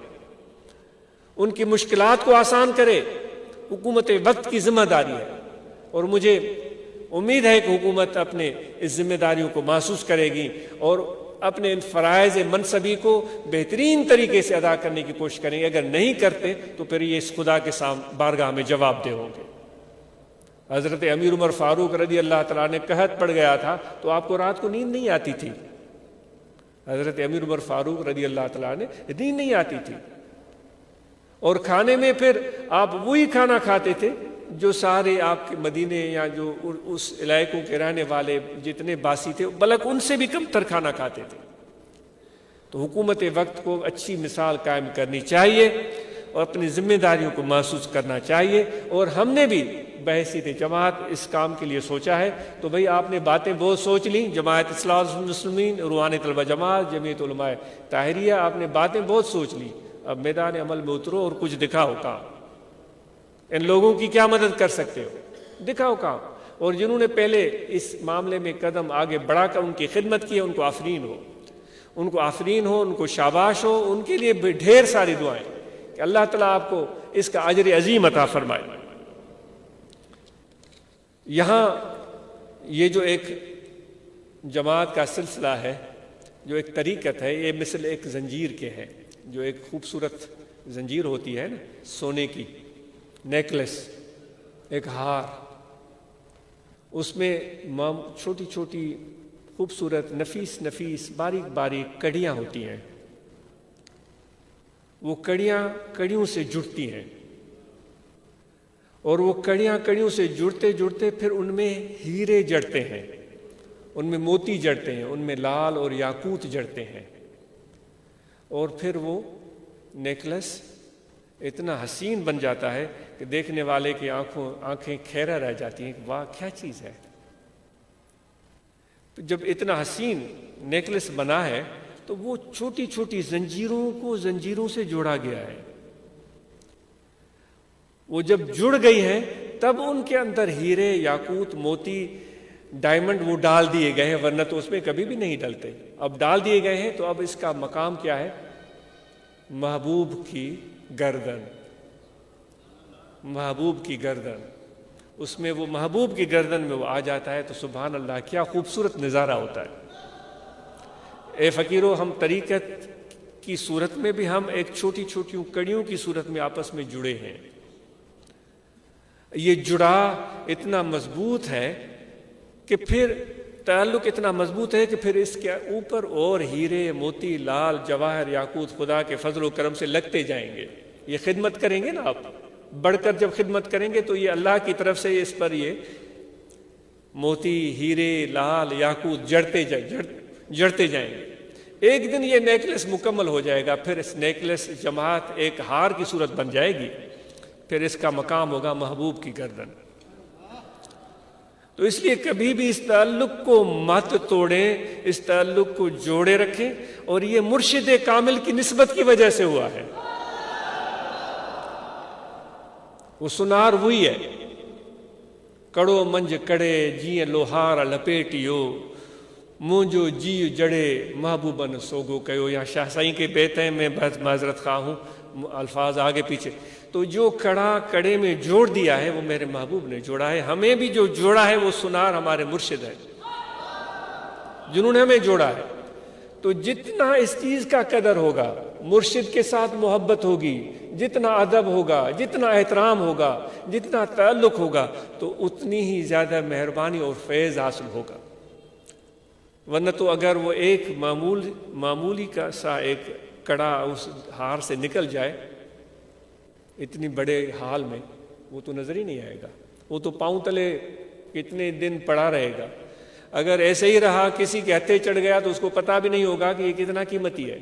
ان کی مشکلات کو آسان کرے۔ حکومت وقت کی ذمہ داری ہے، اور مجھے امید ہے کہ حکومت اپنے اس ذمہ داریوں کو محسوس کرے گی اور اپنے ان فرائض منصبی کو بہترین طریقے سے ادا کرنے کی کوشش کریں گے۔ اگر نہیں کرتے تو پھر یہ اس خدا کے سامنے بارگاہ میں جواب دہ ہوں گے۔ حضرت امیر عمر فاروق رضی اللہ تعالیٰ نے قحط پڑ گیا تھا تو آپ کو رات کو نیند نہیں آتی تھی۔ حضرت امیر عمر فاروق رضی اللہ تعالیٰ نے نیند نہیں آتی تھی، اور کھانے میں پھر آپ وہی کھانا کھاتے تھے جو سارے آپ کے مدینے یا جو اس علاقوں کے رہنے والے جتنے باسی تھے بلکہ ان سے بھی کم تر کھانا کھاتے تھے۔ تو حکومت وقت کو اچھی مثال قائم کرنی چاہیے اور اپنی ذمہ داریوں کو محسوس کرنا چاہیے، اور ہم نے بھی بحیثیت جماعت اس کام کے لیے سوچا ہے۔ تو بھئی آپ نے باتیں بہت سوچ لیں، جماعت اصلاح المسلمین، روحانی طلبہ جماعت، جمعیت علماء طاہریہ، آپ نے باتیں بہت سوچ لی۔ اب میدان عمل میں اترو اور کچھ دکھاؤ کام۔ ان لوگوں کی کیا مدد کر سکتے ہو؟ دکھاؤ کام۔ اور جنہوں نے پہلے اس معاملے میں قدم آگے بڑھا کر ان کی خدمت کی ہے، ان کو آفرین ہو، ان کو آفرین ہو، ان کو شاباش ہو، ان کے لیے بھی ڈھیر ساری دعائیں کہ اللہ تعالیٰ آپ کو اس کا اجر عظیم عطا فرمائے۔ یہاں یہ جو ایک جماعت کا سلسلہ ہے، جو ایک طریقت ہے، یہ مثل ایک زنجیر کے ہے، جو ایک خوبصورت زنجیر ہوتی ہے نا سونے کی، نیکلس، ایک ہار، اس میں چھوٹی چھوٹی خوبصورت نفیس باریک باریک کڑیاں ہوتی ہیں، وہ کڑیاں کڑیوں سے جڑتی ہیں، اور وہ کڑیاں کڑیوں سے جڑتے جڑتے پھر ان میں ہیرے جڑتے ہیں، ان میں موتی جڑتے ہیں، ان میں لال اور یاقوت جڑتے ہیں، اور پھر وہ نیکلس اتنا حسین بن جاتا ہے کہ دیکھنے والے کی آنکھیں کھیرا رہ جاتی ہیں کہ واہ کیا چیز ہے۔ جب اتنا حسین نیکلس بنا ہے تو وہ چھوٹی چھوٹی زنجیروں کو زنجیروں سے جوڑا گیا ہے، وہ جب جڑ گئی ہیں تب ان کے اندر ہیرے، یاقوت، موتی، ڈائمنڈ وہ ڈال دیے گئے ہیں، ورنہ تو اس میں کبھی بھی نہیں ڈلتے۔ اب ڈال دیے گئے ہیں تو اب اس کا مقام کیا ہے؟ محبوب کی گردن، محبوب کی گردن، اس میں وہ محبوب کی گردن میں وہ آ جاتا ہے تو سبحان اللہ کیا خوبصورت نظارہ ہوتا ہے۔ اے فقیرو، ہم طریقت کی صورت میں بھی ہم ایک چھوٹی چھوٹی کڑیوں کی صورت میں آپس میں جڑے ہیں۔ یہ جڑا اتنا مضبوط ہے کہ پھر تعلق اتنا مضبوط ہے کہ پھر اس کے اوپر اور ہیرے، موتی، لال، جواہر، یاقوت خدا کے فضل و کرم سے لگتے جائیں گے۔ یہ خدمت کریں گے نا آپ، بڑھ کر جب خدمت کریں گے تو یہ اللہ کی طرف سے اس پر یہ موتی، ہیرے، لال، یاقوت جڑتے جائیں گے۔ ایک دن یہ نیکلس مکمل ہو جائے گا، پھر اس نیکلس جماعت ایک ہار کی صورت بن جائے گی، پھر اس کا مقام ہوگا محبوب کی گردن۔ تو اس لیے کبھی بھی اس تعلق کو مت توڑیں، اس تعلق کو جوڑے رکھیں، اور یہ مرشد کامل کی نسبت کی وجہ سے ہوا ہے۔ وہ سنار وہی ہے، کڑو منج کڑے جی لوہار لپیٹیو، مونجو جی جڑے محبوبن سوگو کہو۔ یا شاہ سائیں کے بیت ہیں، میں بہت معذرت خواہ ہوں، الفاظ آگے پیچھے۔ تو جو کڑا کڑے میں جوڑ دیا ہے وہ میرے محبوب نے جوڑا ہے، ہمیں بھی جو جوڑا ہے وہ سنار ہمارے مرشد ہے جنہوں نے ہمیں جوڑا ہے۔ تو جتنا اس چیز کا قدر ہوگا، مرشد کے ساتھ محبت ہوگی، جتنا ادب ہوگا، جتنا احترام ہوگا، جتنا تعلق ہوگا، تو اتنی ہی زیادہ مہربانی اور فیض حاصل ہوگا۔ ورنہ تو اگر وہ ایک معمولی کا سا ایک کڑا اس ہار سے نکل جائے اتنی بڑے حال میں، وہ تو نظر ہی نہیں آئے گا، وہ تو پاؤں تلے کتنے دن پڑا رہے گا۔ اگر ایسے ہی رہا، کسی کے ہتھے چڑھ گیا تو اس کو پتہ بھی نہیں ہوگا کہ یہ کتنا قیمتی ہے۔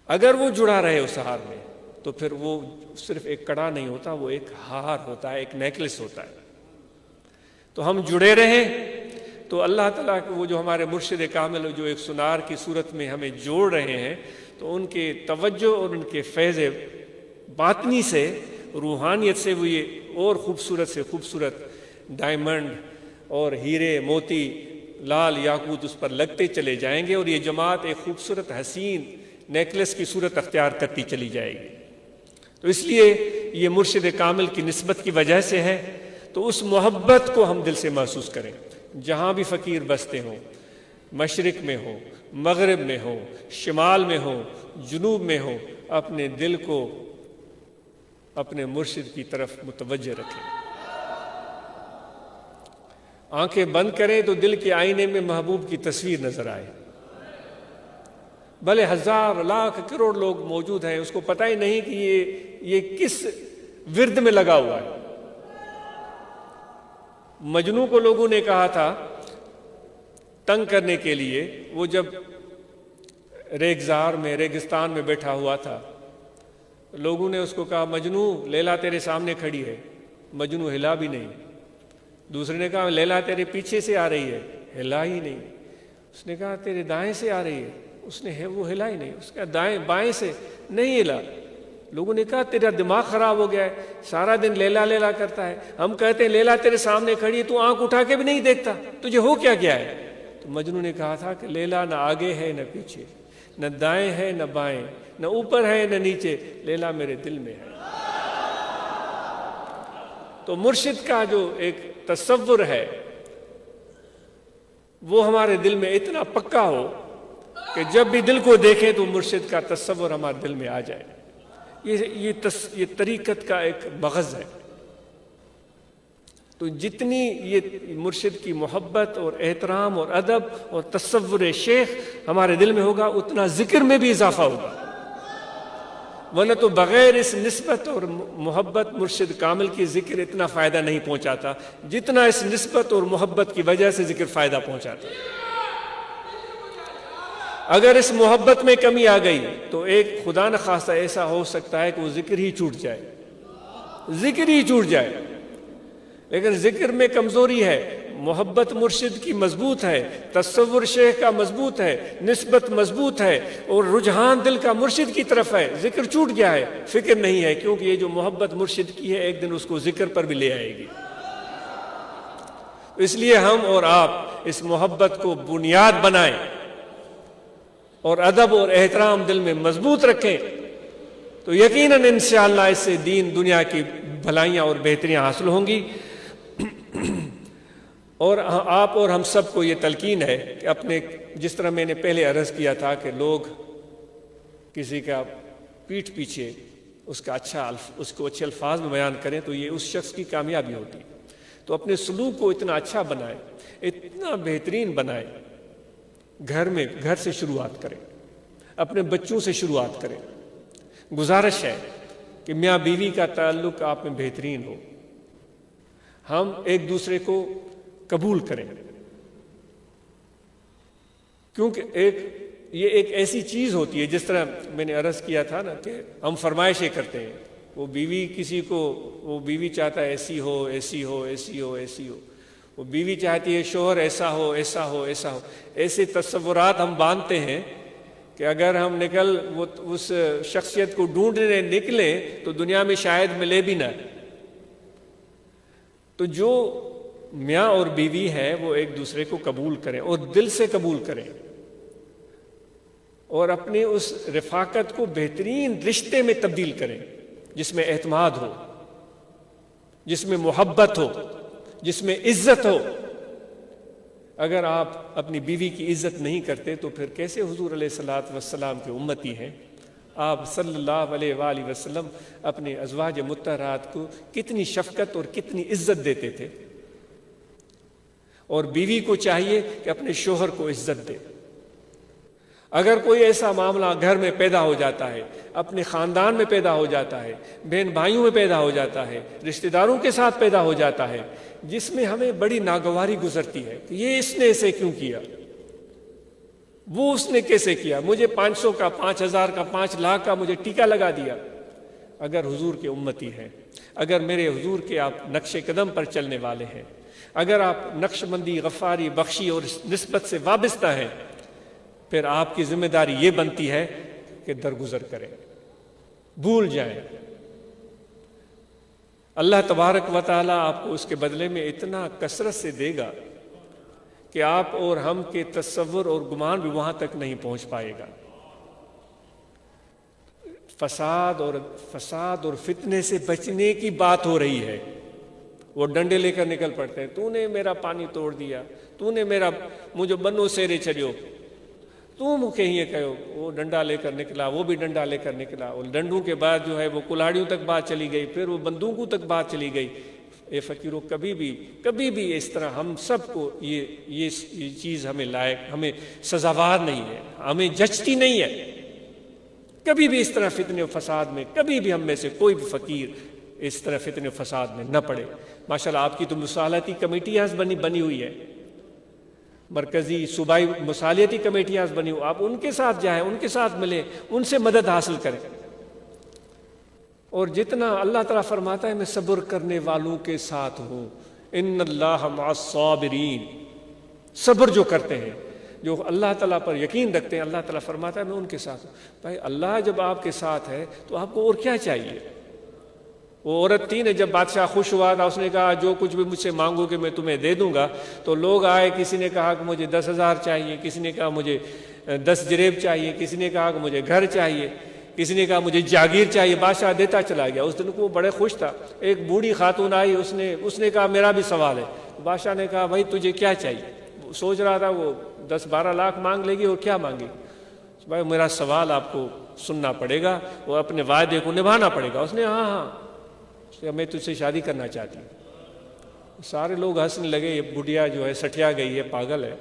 اگر وہ جڑا رہے اس ہار میں تو پھر وہ صرف ایک کڑا نہیں ہوتا، وہ ایک ہار ہوتا ہے، ایک نیکلس ہوتا ہے۔ تو ہم جڑے رہیں تو اللہ تعالیٰ وہ جو ہمارے مرشد کامل جو ایک سنار کی صورت میں ہمیں جوڑ رہے ہیں، تو ان کے توجہ اور ان کے فیض باطنی سے، روحانیت سے وہ یہ اور خوبصورت سے خوبصورت ڈائمنڈ اور ہیرے، موتی، لال، یاقوت اس پر لگتے چلے جائیں گے، اور یہ جماعت ایک خوبصورت حسین نیکلس کی صورت اختیار کرتی چلی جائے گی۔ تو اس لیے یہ مرشد کامل کی نسبت کی وجہ سے ہے۔ تو اس محبت کو ہم دل سے محسوس کریں، جہاں بھی فقیر بستے ہوں، مشرق میں ہو، مغرب میں ہو، شمال میں ہو، جنوب میں ہو، اپنے دل کو اپنے مرشد کی طرف متوجہ رکھیں۔ آنکھیں بند کریں تو دل کے آئینے میں محبوب کی تصویر نظر آئے۔ بھلے ہزار لاکھ کروڑ لوگ موجود ہیں، اس کو پتہ ہی نہیں کہ یہ کس ورد میں لگا ہوا ہے۔ مجنوں کو لوگوں نے کہا تھا تنگ کرنے کے لیے، وہ جب ریگزار میں، ریگستان میں بیٹھا ہوا تھا، لوگوں نے اس کو کہا مجنوں لیلا تیرے سامنے کھڑی ہے، مجنوں ہلا بھی نہیں۔ دوسرے نے کہا لیلا تیرے پیچھے سے آ رہی ہے، ہلا ہی نہیں۔ اس نے کہا تیرے دائیں سے آ رہی ہے، اس نے وہ ہلا ہی نہیں۔ اس کا دائیں بائیں سے نہیں ہلا۔ لوگوں نے کہا تیرا دماغ خراب ہو گیا ہے، سارا دن لیلا لیلا کرتا ہے، ہم کہتے ہیں لیلا تیرے سامنے کھڑی ہے، تو آنکھ اٹھا کے بھی نہیں دیکھتا، تجھے ہو کیا گیا ہے؟ تو مجنوں نے کہا تھا کہ لیلا نہ آگے ہے نہ پیچھے، نہ دائیں ہے نہ بائیں، نہ اوپر ہے نہ نیچے، لیلا میرے دل میں ہے۔ تو مرشد کا جو ایک تصور ہے وہ ہمارے دل میں اتنا پکا ہو کہ جب بھی دل کو دیکھیں تو مرشد کا تصور ہمارے دل میں آ جائے۔ یہ طریقت کا ایک مغز ہے۔ تو جتنی یہ مرشد کی محبت اور احترام اور ادب اور تصور شیخ ہمارے دل میں ہوگا، اتنا ذکر میں بھی اضافہ ہوگا۔ ورنہ تو بغیر اس نسبت اور محبت مرشد کامل کی ذکر اتنا فائدہ نہیں پہنچاتا جتنا اس نسبت اور محبت کی وجہ سے ذکر فائدہ پہنچاتا. اگر اس محبت میں کمی آ گئی تو ایک خدا نخواستہ ایسا ہو سکتا ہے کہ وہ ذکر ہی چھوٹ جائے، ذکر ہی چھوٹ جائے. لیکن ذکر میں کمزوری ہے، محبت مرشد کی مضبوط ہے، تصور شیخ کا مضبوط ہے، نسبت مضبوط ہے، اور رجحان دل کا مرشد کی طرف ہے. ذکر چھوٹ گیا ہے، فکر نہیں ہے، کیونکہ یہ جو محبت مرشد کی ہے ایک دن اس کو ذکر پر بھی لے آئے گی. اس لیے ہم اور آپ اس محبت کو بنیاد بنائیں اور ادب اور احترام دل میں مضبوط رکھیں، تو یقیناً انشاءاللہ اس سے دین دنیا کی بھلائیاں اور بہتریاں حاصل ہوں گی. اور آپ اور ہم سب کو یہ تلقین ہے کہ اپنے، جس طرح میں نے پہلے عرض کیا تھا کہ لوگ کسی کا پیٹھ پیچھے اس کو اچھے الفاظ میں بیان کریں تو یہ اس شخص کی کامیابی ہوتی. تو اپنے سلوک کو اتنا اچھا بنائیں، اتنا بہترین بنائیں. گھر سے شروعات کریں، اپنے بچوں سے شروعات کریں. گزارش ہے کہ میاں بیوی کا تعلق آپ میں بہترین ہو، ہم ایک دوسرے کو قبول کریں، کیونکہ یہ ایک ایسی چیز ہوتی ہے، جس طرح میں نے عرض کیا تھا نا کہ ہم فرمائشیں کرتے ہیں. وہ بیوی چاہتا ہے ایسی ہو ایسی ہو ایسی ہو ایسی ہو، وہ بیوی چاہتی ہے شوہر ایسا ہو ایسا ہو ایسا ہو. ایسے تصورات ہم باندھتے ہیں کہ اگر ہم اس شخصیت کو ڈھونڈنے نکلیں تو دنیا میں شاید ملے بھی نہ. تو جو میاں اور بیوی ہے وہ ایک دوسرے کو قبول کریں اور دل سے قبول کریں، اور اپنی اس رفاقت کو بہترین رشتے میں تبدیل کریں جس میں اعتماد ہو، جس میں محبت ہو، جس میں عزت ہو. اگر آپ اپنی بیوی کی عزت نہیں کرتے تو پھر کیسے حضور علیہ الصلوۃ والسلام کے امتی ہیں؟ آپ صلی اللہ علیہ وآلہ وسلم اپنے ازواج مطہرات کو کتنی شفقت اور کتنی عزت دیتے تھے، اور بیوی کو چاہیے کہ اپنے شوہر کو عزت دے. اگر کوئی ایسا معاملہ گھر میں پیدا ہو جاتا ہے، اپنے خاندان میں پیدا ہو جاتا ہے، بہن بھائیوں میں پیدا ہو جاتا ہے، رشتہ داروں کے ساتھ پیدا ہو جاتا ہے، جس میں ہمیں بڑی ناگواری گزرتی ہے کہ یہ اس نے ایسے کیوں کیا، وہ اس نے کیسے کیا، مجھے 500 کا 5000 کا 5 لاکھ کا مجھے ٹیکہ لگا دیا. اگر حضور کے امتی ہیں، اگر میرے حضور کے آپ نقش قدم پر چلنے والے ہیں، اگر آپ نقش بندی، غفاری، بخشی اور نسبت سے وابستہ ہیں، پھر آپ کی ذمہ داری یہ بنتی ہے کہ درگزر کریں، بھول جائیں. اللہ تبارک و تعالیٰ آپ کو اس کے بدلے میں اتنا کثرت سے دے گا کہ آپ اور ہم کے تصور اور گمان بھی وہاں تک نہیں پہنچ پائے گا. فساد اور فتنے سے بچنے کی بات ہو رہی ہے. وہ ڈنڈے لے کر نکل پڑتے ہیں، تو نے میرا پانی توڑ دیا، تو نے مجھے بنو سیرے چڑھیو، تو مکھے ہی کہو. وہ ڈنڈا لے کر نکلا، وہ بھی ڈنڈا لے کر نکلا، اور ڈنڈوں کے بعد جو ہے وہ کلاڑیوں تک بات چلی گئی، پھر وہ بندوقوں تک بات چلی گئی. اے فقیروں، کبھی بھی اس طرح ہم سب کو یہ چیز ہمیں سزاوار نہیں ہے، ہمیں جچتی نہیں ہے. کبھی بھی اس طرح فتنے و فساد میں کبھی بھی ہم میں سے کوئی بھی فقیر اس طرح فتنے و فساد میں نہ پڑے. ماشاءاللہ آپ کی تو مصالحتی کمیٹیاں بنی ہوئی ہے، مرکزی صوبائی مصالحتی کمیٹیاں بنی ہوئی، آپ ان کے ساتھ جائیں، ان کے ساتھ ملیں، ان سے مدد حاصل کریں. اور جتنا اللہ تعالیٰ فرماتا ہے میں صبر کرنے والوں کے ساتھ ہوں، ان اللہ مع الصابرین. صبر جو کرتے ہیں، جو اللہ تعالیٰ پر یقین رکھتے ہیں، اللہ تعالیٰ فرماتا ہے میں ان کے ساتھ ہوں. بھائی اللہ جب آپ کے ساتھ ہے تو آپ کو اور کیا چاہیے؟ وہ عورت تھی نا، جب بادشاہ خوش ہوا تھا، اس نے کہا جو کچھ بھی مجھ سے مانگو کہ میں تمہیں دے دوں گا. تو لوگ آئے، کسی نے کہا کہ مجھے 10,000 چاہیے، کسی نے کہا مجھے 10 جریب چاہیے، کسی نے کہا کہ مجھے گھر چاہیے، کسی نے کہا مجھے جاگیر چاہیے. بادشاہ دیتا چلا گیا. اس دن کو وہ بڑے خوش تھا. ایک بوڑھی خاتون آئی، اس نے کہا میرا بھی سوال ہے. بادشاہ نے کہا بھائی تجھے کیا چاہیے؟ وہ سوچ رہا تھا وہ 10-12 لاکھ مانگ لے گی اور کیا مانگی. بھائی میرا سوال آپ کو سننا پڑے گا، وہ اپنے وعدے کو نبھانا پڑے گا. اس نے ہاں میں تجھ سے شادی کرنا چاہتی ہوں. سارے لوگ ہنسنے لگے، یہ بڑھیا جو ہے سٹیا گئی ہے، پاگل ہے،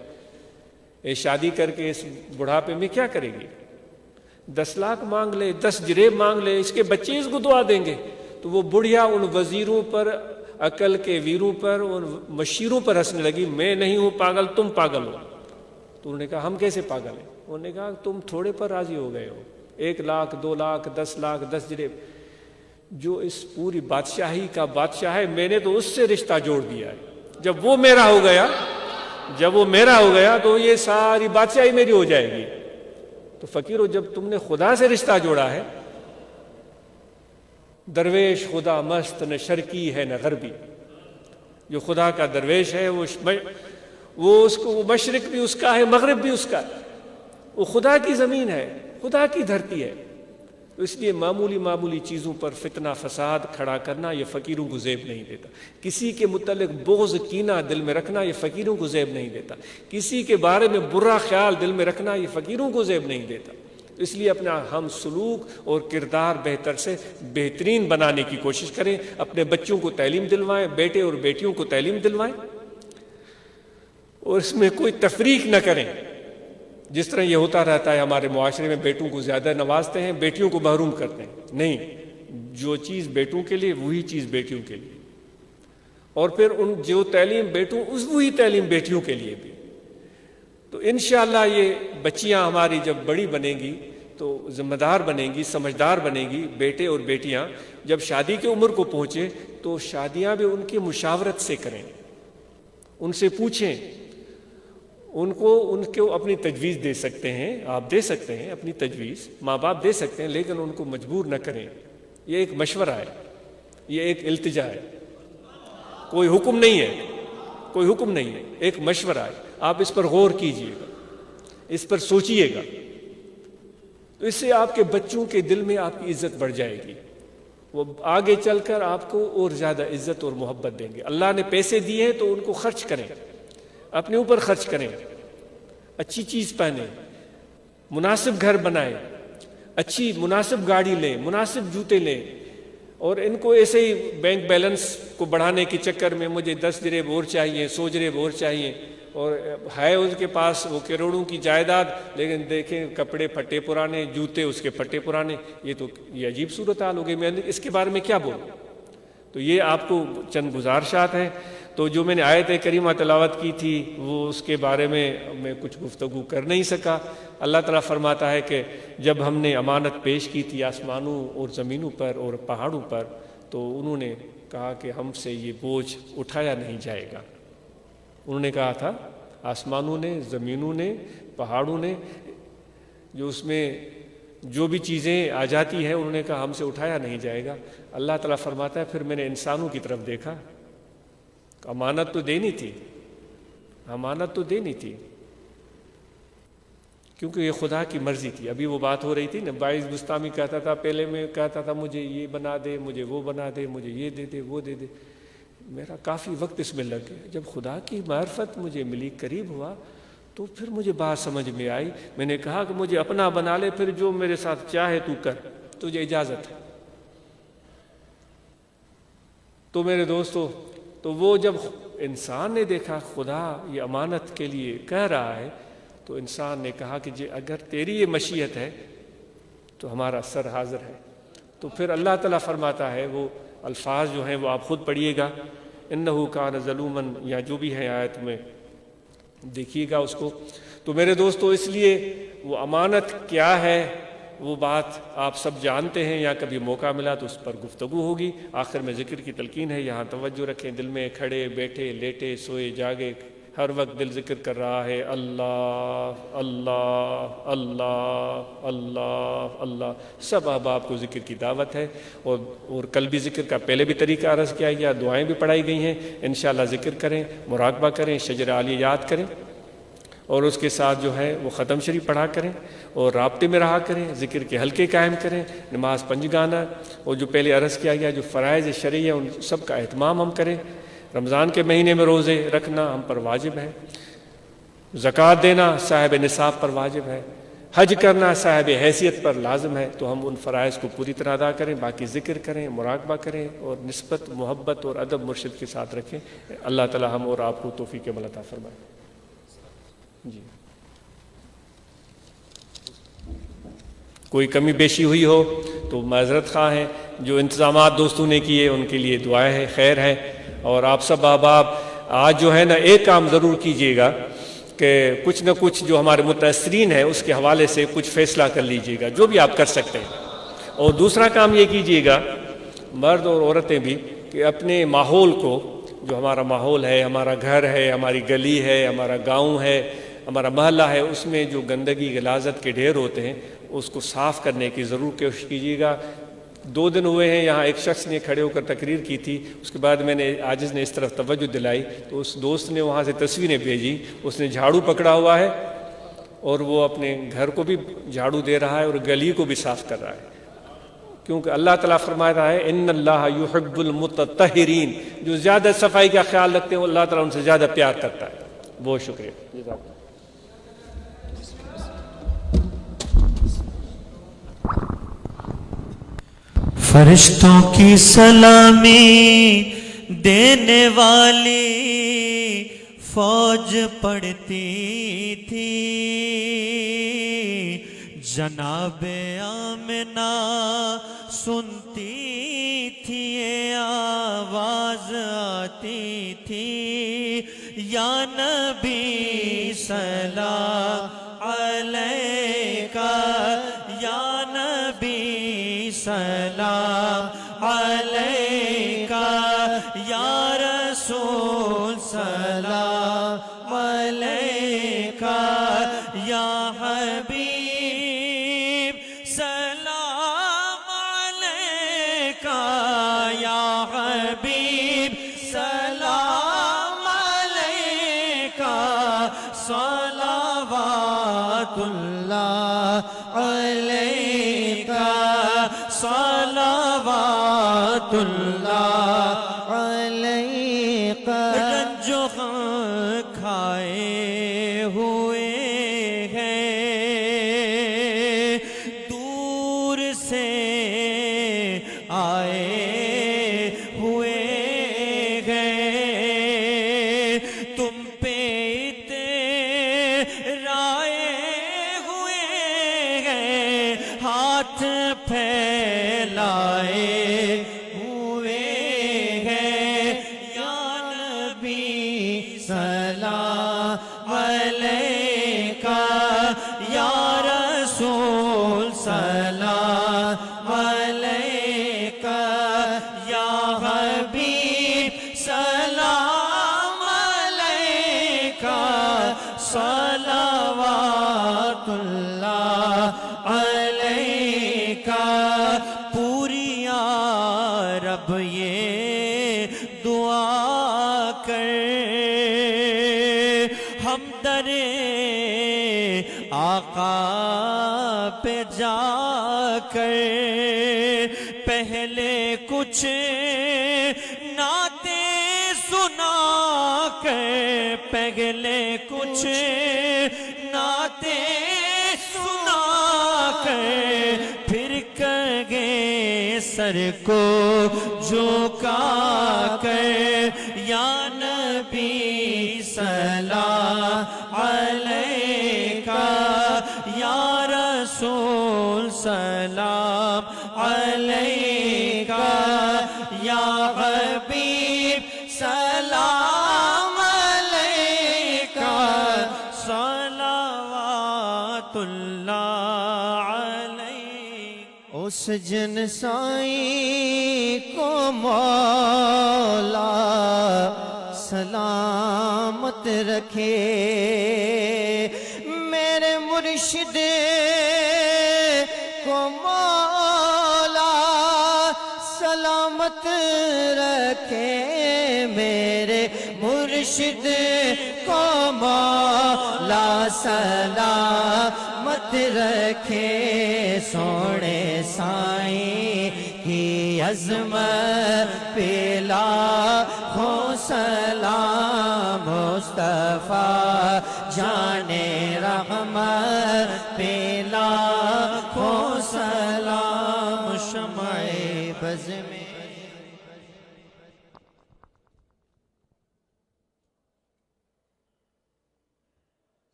یہ شادی کر کے اس بڑھاپے میں کیا کرے گی. 10 لاکھ مانگ لے، 10 جریب مانگ لے، اس کے بچے اس کو دعا دیں گے۔ تو وہ بڑھیا ان وزیروں پر، عقل کے ویروں پر، ان مشیروں پر ہنسنے لگی، میں نہیں ہوں پاگل، تم پاگل ہو۔ تو انہوں نے کہا ہم کیسے پاگل ہیں؟ انہوں نے کہا تم تھوڑے پر راضی ہو گئے ہو، 1 لاکھ 2 لاکھ 10 لاکھ 10 جریب، جو اس پوری بادشاہی کا بادشاہ ہے، میں نے تو اس سے رشتہ جوڑ دیا ہے، جب وہ میرا ہو گیا تو یہ ساری بادشاہی میری ہو جائے گی۔ تو فقیرو، جب تم نے خدا سے رشتہ جوڑا ہے، درویش خدا مست نہ شرقی ہے نہ غربی، جو خدا کا درویش ہے وہ اس کو، وہ مشرق بھی اس کا ہے، مغرب بھی اس کا ہے، وہ خدا کی زمین ہے، خدا کی دھرتی ہے۔ تو اس لیے معمولی چیزوں پر فتنہ فساد کھڑا کرنا یہ فقیروں کو زیب نہیں دیتا، کسی کے متعلق بغض کینہ دل میں رکھنا یہ فقیروں کو زیب نہیں دیتا، کسی کے بارے میں برا خیال دل میں رکھنا یہ فقیروں کو زیب نہیں دیتا۔ اس لیے اپنا ہم سلوک اور کردار بہتر سے بہترین بنانے کی کوشش کریں، اپنے بچوں کو تعلیم دلوائیں، بیٹے اور بیٹیوں کو تعلیم دلوائیں، اور اس میں کوئی تفریق نہ کریں۔ جس طرح یہ ہوتا رہتا ہے ہمارے معاشرے میں، بیٹوں کو زیادہ نوازتے ہیں، بیٹیوں کو محروم کرتے ہیں۔ نہیں، جو چیز بیٹوں کے لیے وہی چیز بیٹیوں کے لیے، اور پھر ان جو تعلیم بیٹوں وہی تعلیم بیٹیوں کے لیے بھی۔ تو انشاءاللہ یہ بچیاں ہماری جب بڑی بنیں گی تو ذمہ دار بنیں گی، سمجھدار بنیں گی۔ بیٹے اور بیٹیاں جب شادی کی عمر کو پہنچے تو شادیاں بھی ان کی مشاورت سے کریں، ان سے پوچھیں، ان کو اپنی تجویز دے سکتے ہیں، آپ دے سکتے ہیں اپنی تجویز، ماں باپ دے سکتے ہیں، لیکن ان کو مجبور نہ کریں۔ یہ ایک مشورہ ہے، یہ ایک التجا ہے، کوئی حکم نہیں ہے، ایک مشورہ ہے۔ آپ اس پر غور کیجئے گا، اس پر سوچئے گا، تو اس سے آپ کے بچوں کے دل میں آپ کی عزت بڑھ جائے گی، وہ آگے چل کر آپ کو اور زیادہ عزت اور محبت دیں گے۔ اللہ نے پیسے دیے ہیں تو ان کو خرچ کریں، اپنے اوپر خرچ کریں، اچھی چیز پہنیں، مناسب گھر بنائیں، اچھی مناسب گاڑی لیں، مناسب جوتے لیں، اور ان کو ایسے ہی بینک بیلنس کو بڑھانے کے چکر میں مجھے 10 جریب اور چاہیے، 100 جریب اور چاہیے، اور ہے اس کے پاس وہ کروڑوں کی جائیداد، لیکن دیکھیں کپڑے پھٹے پرانے، جوتے اس کے پھٹے پرانے، یہ عجیب صورتحال ہو گئی۔ میں اس کے بارے میں کیا بولوں؟ تو یہ آپ کو چند گزارشات ہیں۔ تو جو میں نے آیت کریمہ تلاوت کی تھی وہ اس کے بارے میں کچھ گفتگو کر نہیں سکا۔ اللہ تعالیٰ فرماتا ہے کہ جب ہم نے امانت پیش کی تھی آسمانوں اور زمینوں پر اور پہاڑوں پر، تو انہوں نے کہا کہ ہم سے یہ بوجھ اٹھایا نہیں جائے گا۔ انہوں نے کہا تھا، آسمانوں نے، زمینوں نے، پہاڑوں نے، جو اس میں جو بھی چیزیں آ جاتی ہیں، انہوں نے کہا ہم سے اٹھایا نہیں جائے گا۔ اللہ تعالیٰ فرماتا ہے پھر میں نے انسانوں کی طرف دیکھا، امانت تو دینی تھی، کیونکہ یہ خدا کی مرضی تھی۔ ابھی وہ بات ہو رہی تھی نا، باعث بستامی کہتا تھا، پہلے میں کہتا تھا مجھے یہ بنا دے، مجھے وہ بنا دے، مجھے یہ دے دے، وہ دے دے، میرا کافی وقت اس میں لگ گیا۔ جب خدا کی معرفت مجھے ملی، قریب ہوا، تو پھر مجھے بات سمجھ میں آئی۔ میں نے کہا کہ مجھے اپنا بنا لے، پھر جو میرے ساتھ چاہے تو کر، تجھے اجازت ہے۔ تو میرے دوستو، تو وہ جب انسان نے دیکھا خدا یہ امانت کے لیے کہہ رہا ہے، تو انسان نے کہا کہ جی اگر تیری یہ مشیت ہے تو ہمارا سر حاضر ہے۔ تو پھر اللہ تعالیٰ فرماتا ہے، وہ الفاظ جو ہیں وہ آپ خود پڑھیے گا، انہو کان ظلومن، یا جو بھی ہے آیت میں دیکھیے گا اس کو۔ تو میرے دوستو، اس لیے وہ امانت کیا ہے وہ بات آپ سب جانتے ہیں، یا کبھی موقع ملا تو اس پر گفتگو ہوگی۔ آخر میں ذکر کی تلقین ہے، یہاں توجہ رکھیں، دل میں کھڑے بیٹھے لیٹے سوئے جاگے ہر وقت دل ذکر کر رہا ہے، اللہ اللہ اللہ اللہ اللہ۔ سب احباب کو ذکر کی دعوت ہے، اور کل بھی ذکر کا پہلے بھی طریقہ عرض کیا گیا، دعائیں بھی پڑھائی گئی ہیں۔ انشاءاللہ ذکر کریں، مراقبہ کریں، شجر عالیہ یاد کریں، اور اس کے ساتھ جو ہے وہ ختم شریف پڑھا کریں، اور رابطے میں رہا کریں، ذکر کے حلقے قائم کریں، نماز 5 گانا، اور جو پہلے عرض کیا گیا جو فرائض شرعی ہیں ان سب کا اہتمام ہم کریں۔ رمضان کے مہینے میں روزے رکھنا ہم پر واجب ہے، زکوٰۃ دینا صاحب نصاب پر واجب ہے، حج کرنا صاحب حیثیت پر لازم ہے۔ تو ہم ان فرائض کو پوری طرح ادا کریں، باقی ذکر کریں، مراقبہ کریں، اور نسبت محبت اور ادب مرشد کے ساتھ رکھیں۔ اللہ تعالی ہم اور آپ کو توفیق عمل عطا فرمائے۔ جی کوئی کمی بیشی ہوئی ہو تو معذرت خواہ ہیں، جو انتظامات دوستوں نے کیے ان کے لیے دعائیں ہیں، خیر ہے۔ اور آپ سب احباب آج جو ہے نا ایک کام ضرور کیجیے گا کہ کچھ نہ کچھ جو ہمارے متاثرین ہیں اس کے حوالے سے کچھ فیصلہ کر لیجیے گا، جو بھی آپ کر سکتے ہیں۔ اور دوسرا کام یہ کیجیے گا، مرد اور عورتیں بھی، کہ اپنے ماحول کو، جو ہمارا ماحول ہے، ہمارا گھر ہے، ہماری گلی ہے، ہمارا گاؤں ہے، ہمارا محلہ ہے، اس میں جو گندگی غلاظت کے ڈھیر ہوتے ہیں اس کو صاف کرنے کی ضرور کوشش کیجیے گا۔ 2 دن ہوئے ہیں یہاں ایک شخص نے کھڑے ہو کر تقریر کی تھی، اس کے بعد میں نے عاجز نے اس طرف توجہ دلائی تو اس دوست نے وہاں سے تصویریں بھیجی، اس نے جھاڑو پکڑا ہوا ہے اور وہ اپنے گھر کو بھی جھاڑو دے رہا ہے اور گلی کو بھی صاف کر رہا ہے، کیونکہ اللہ تعالیٰ فرما رہا ہے ان اللہ یحب المتطہرین، جو زیادہ صفائی کا خیال رکھتے ہیں اللہ تعالیٰ ان سے زیادہ پیار کرتا ہے۔ بہت شکریہ۔ جزاک اللہ۔ فرشتوں کی سلامی دینے والی فوج پڑتی تھی، جناب آمنہ سنتی تھی، یہ آواز آتی تھی، یا نبی سلام علیکہ، یا نبی سلام علیکہ، یا رسول سلام علیکہ، یا حبیب سلام علیکہ، یا حبیب سلام علیکہ، صلوات اللہ علیکہ، صلوات اللہ علیکہ۔ رنج و غم کھائے ہوئے ہیں، دور سے آئے ہوئے ہیں، تم پہ اترائے ہوئے ہیں، ہاتھ پھیلائے ہوئے ہیں، یا نبی سلام علیکہ، یا رسول سلام علیکہ، یا حبیب سلام علیکہ، صلوات اللہ علیکہ۔ پوری عرب یہ دعا کر، ہم در آقا پہ جا کر، پہلے کچھ نعتیں سنا کر، پہلے کچھ نعتیں سنا کر، پھر کگے سر کو جھکا کر، یا نبی سلام علیکہ، یا رسول سلام علیکہ، یا حبیب سلام علیکہ، صلوات اللہ علیکہ۔ اس جن سائی کو مولا سلامت رکھے، میرے مرشد کو مولا سلامت رکھے، میرے مرشد کو مولا سلامت رکھے، سونے سائیں کی عظمت پہ لاکھوں سلام، مصطفیٰ جان رحمت پہ لاکھوں سلام، شمع بز میں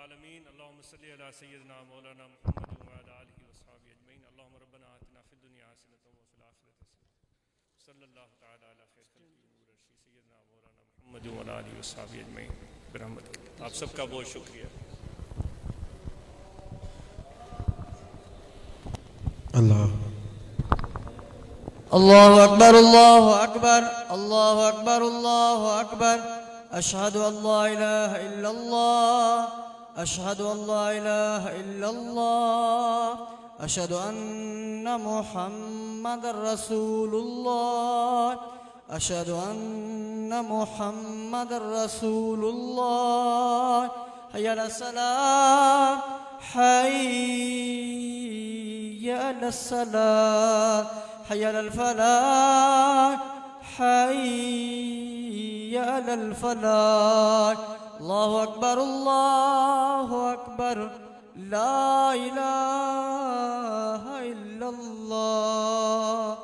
العالمين. اللهم صل على سيدنا مولانا محمد وعلى آله وصحبه أجمعين. اللهم ربنا آتنا في الدنيا حسنة وفي الآخرة حسنة. صلی اللہ تعالی علی خیر خلقہ نور عرشی سیدنا مولانا محمد وعلى آله وصحبه أجمعين برحمتک. آپ سب کا بہت شکریہ. اللہ الله أكبر الله أكبر الله أكبر الله أكبر أشهد أن لا إله إلا الله أشهد أن لا إله إلا الله أشهد أن محمد رسول الله أشهد أن محمد رسول الله حي على الصلاة حي على الصلاة حي على الفلاح حي على الفلاح. الله أكبر الله أكبر لا إله إلا الله.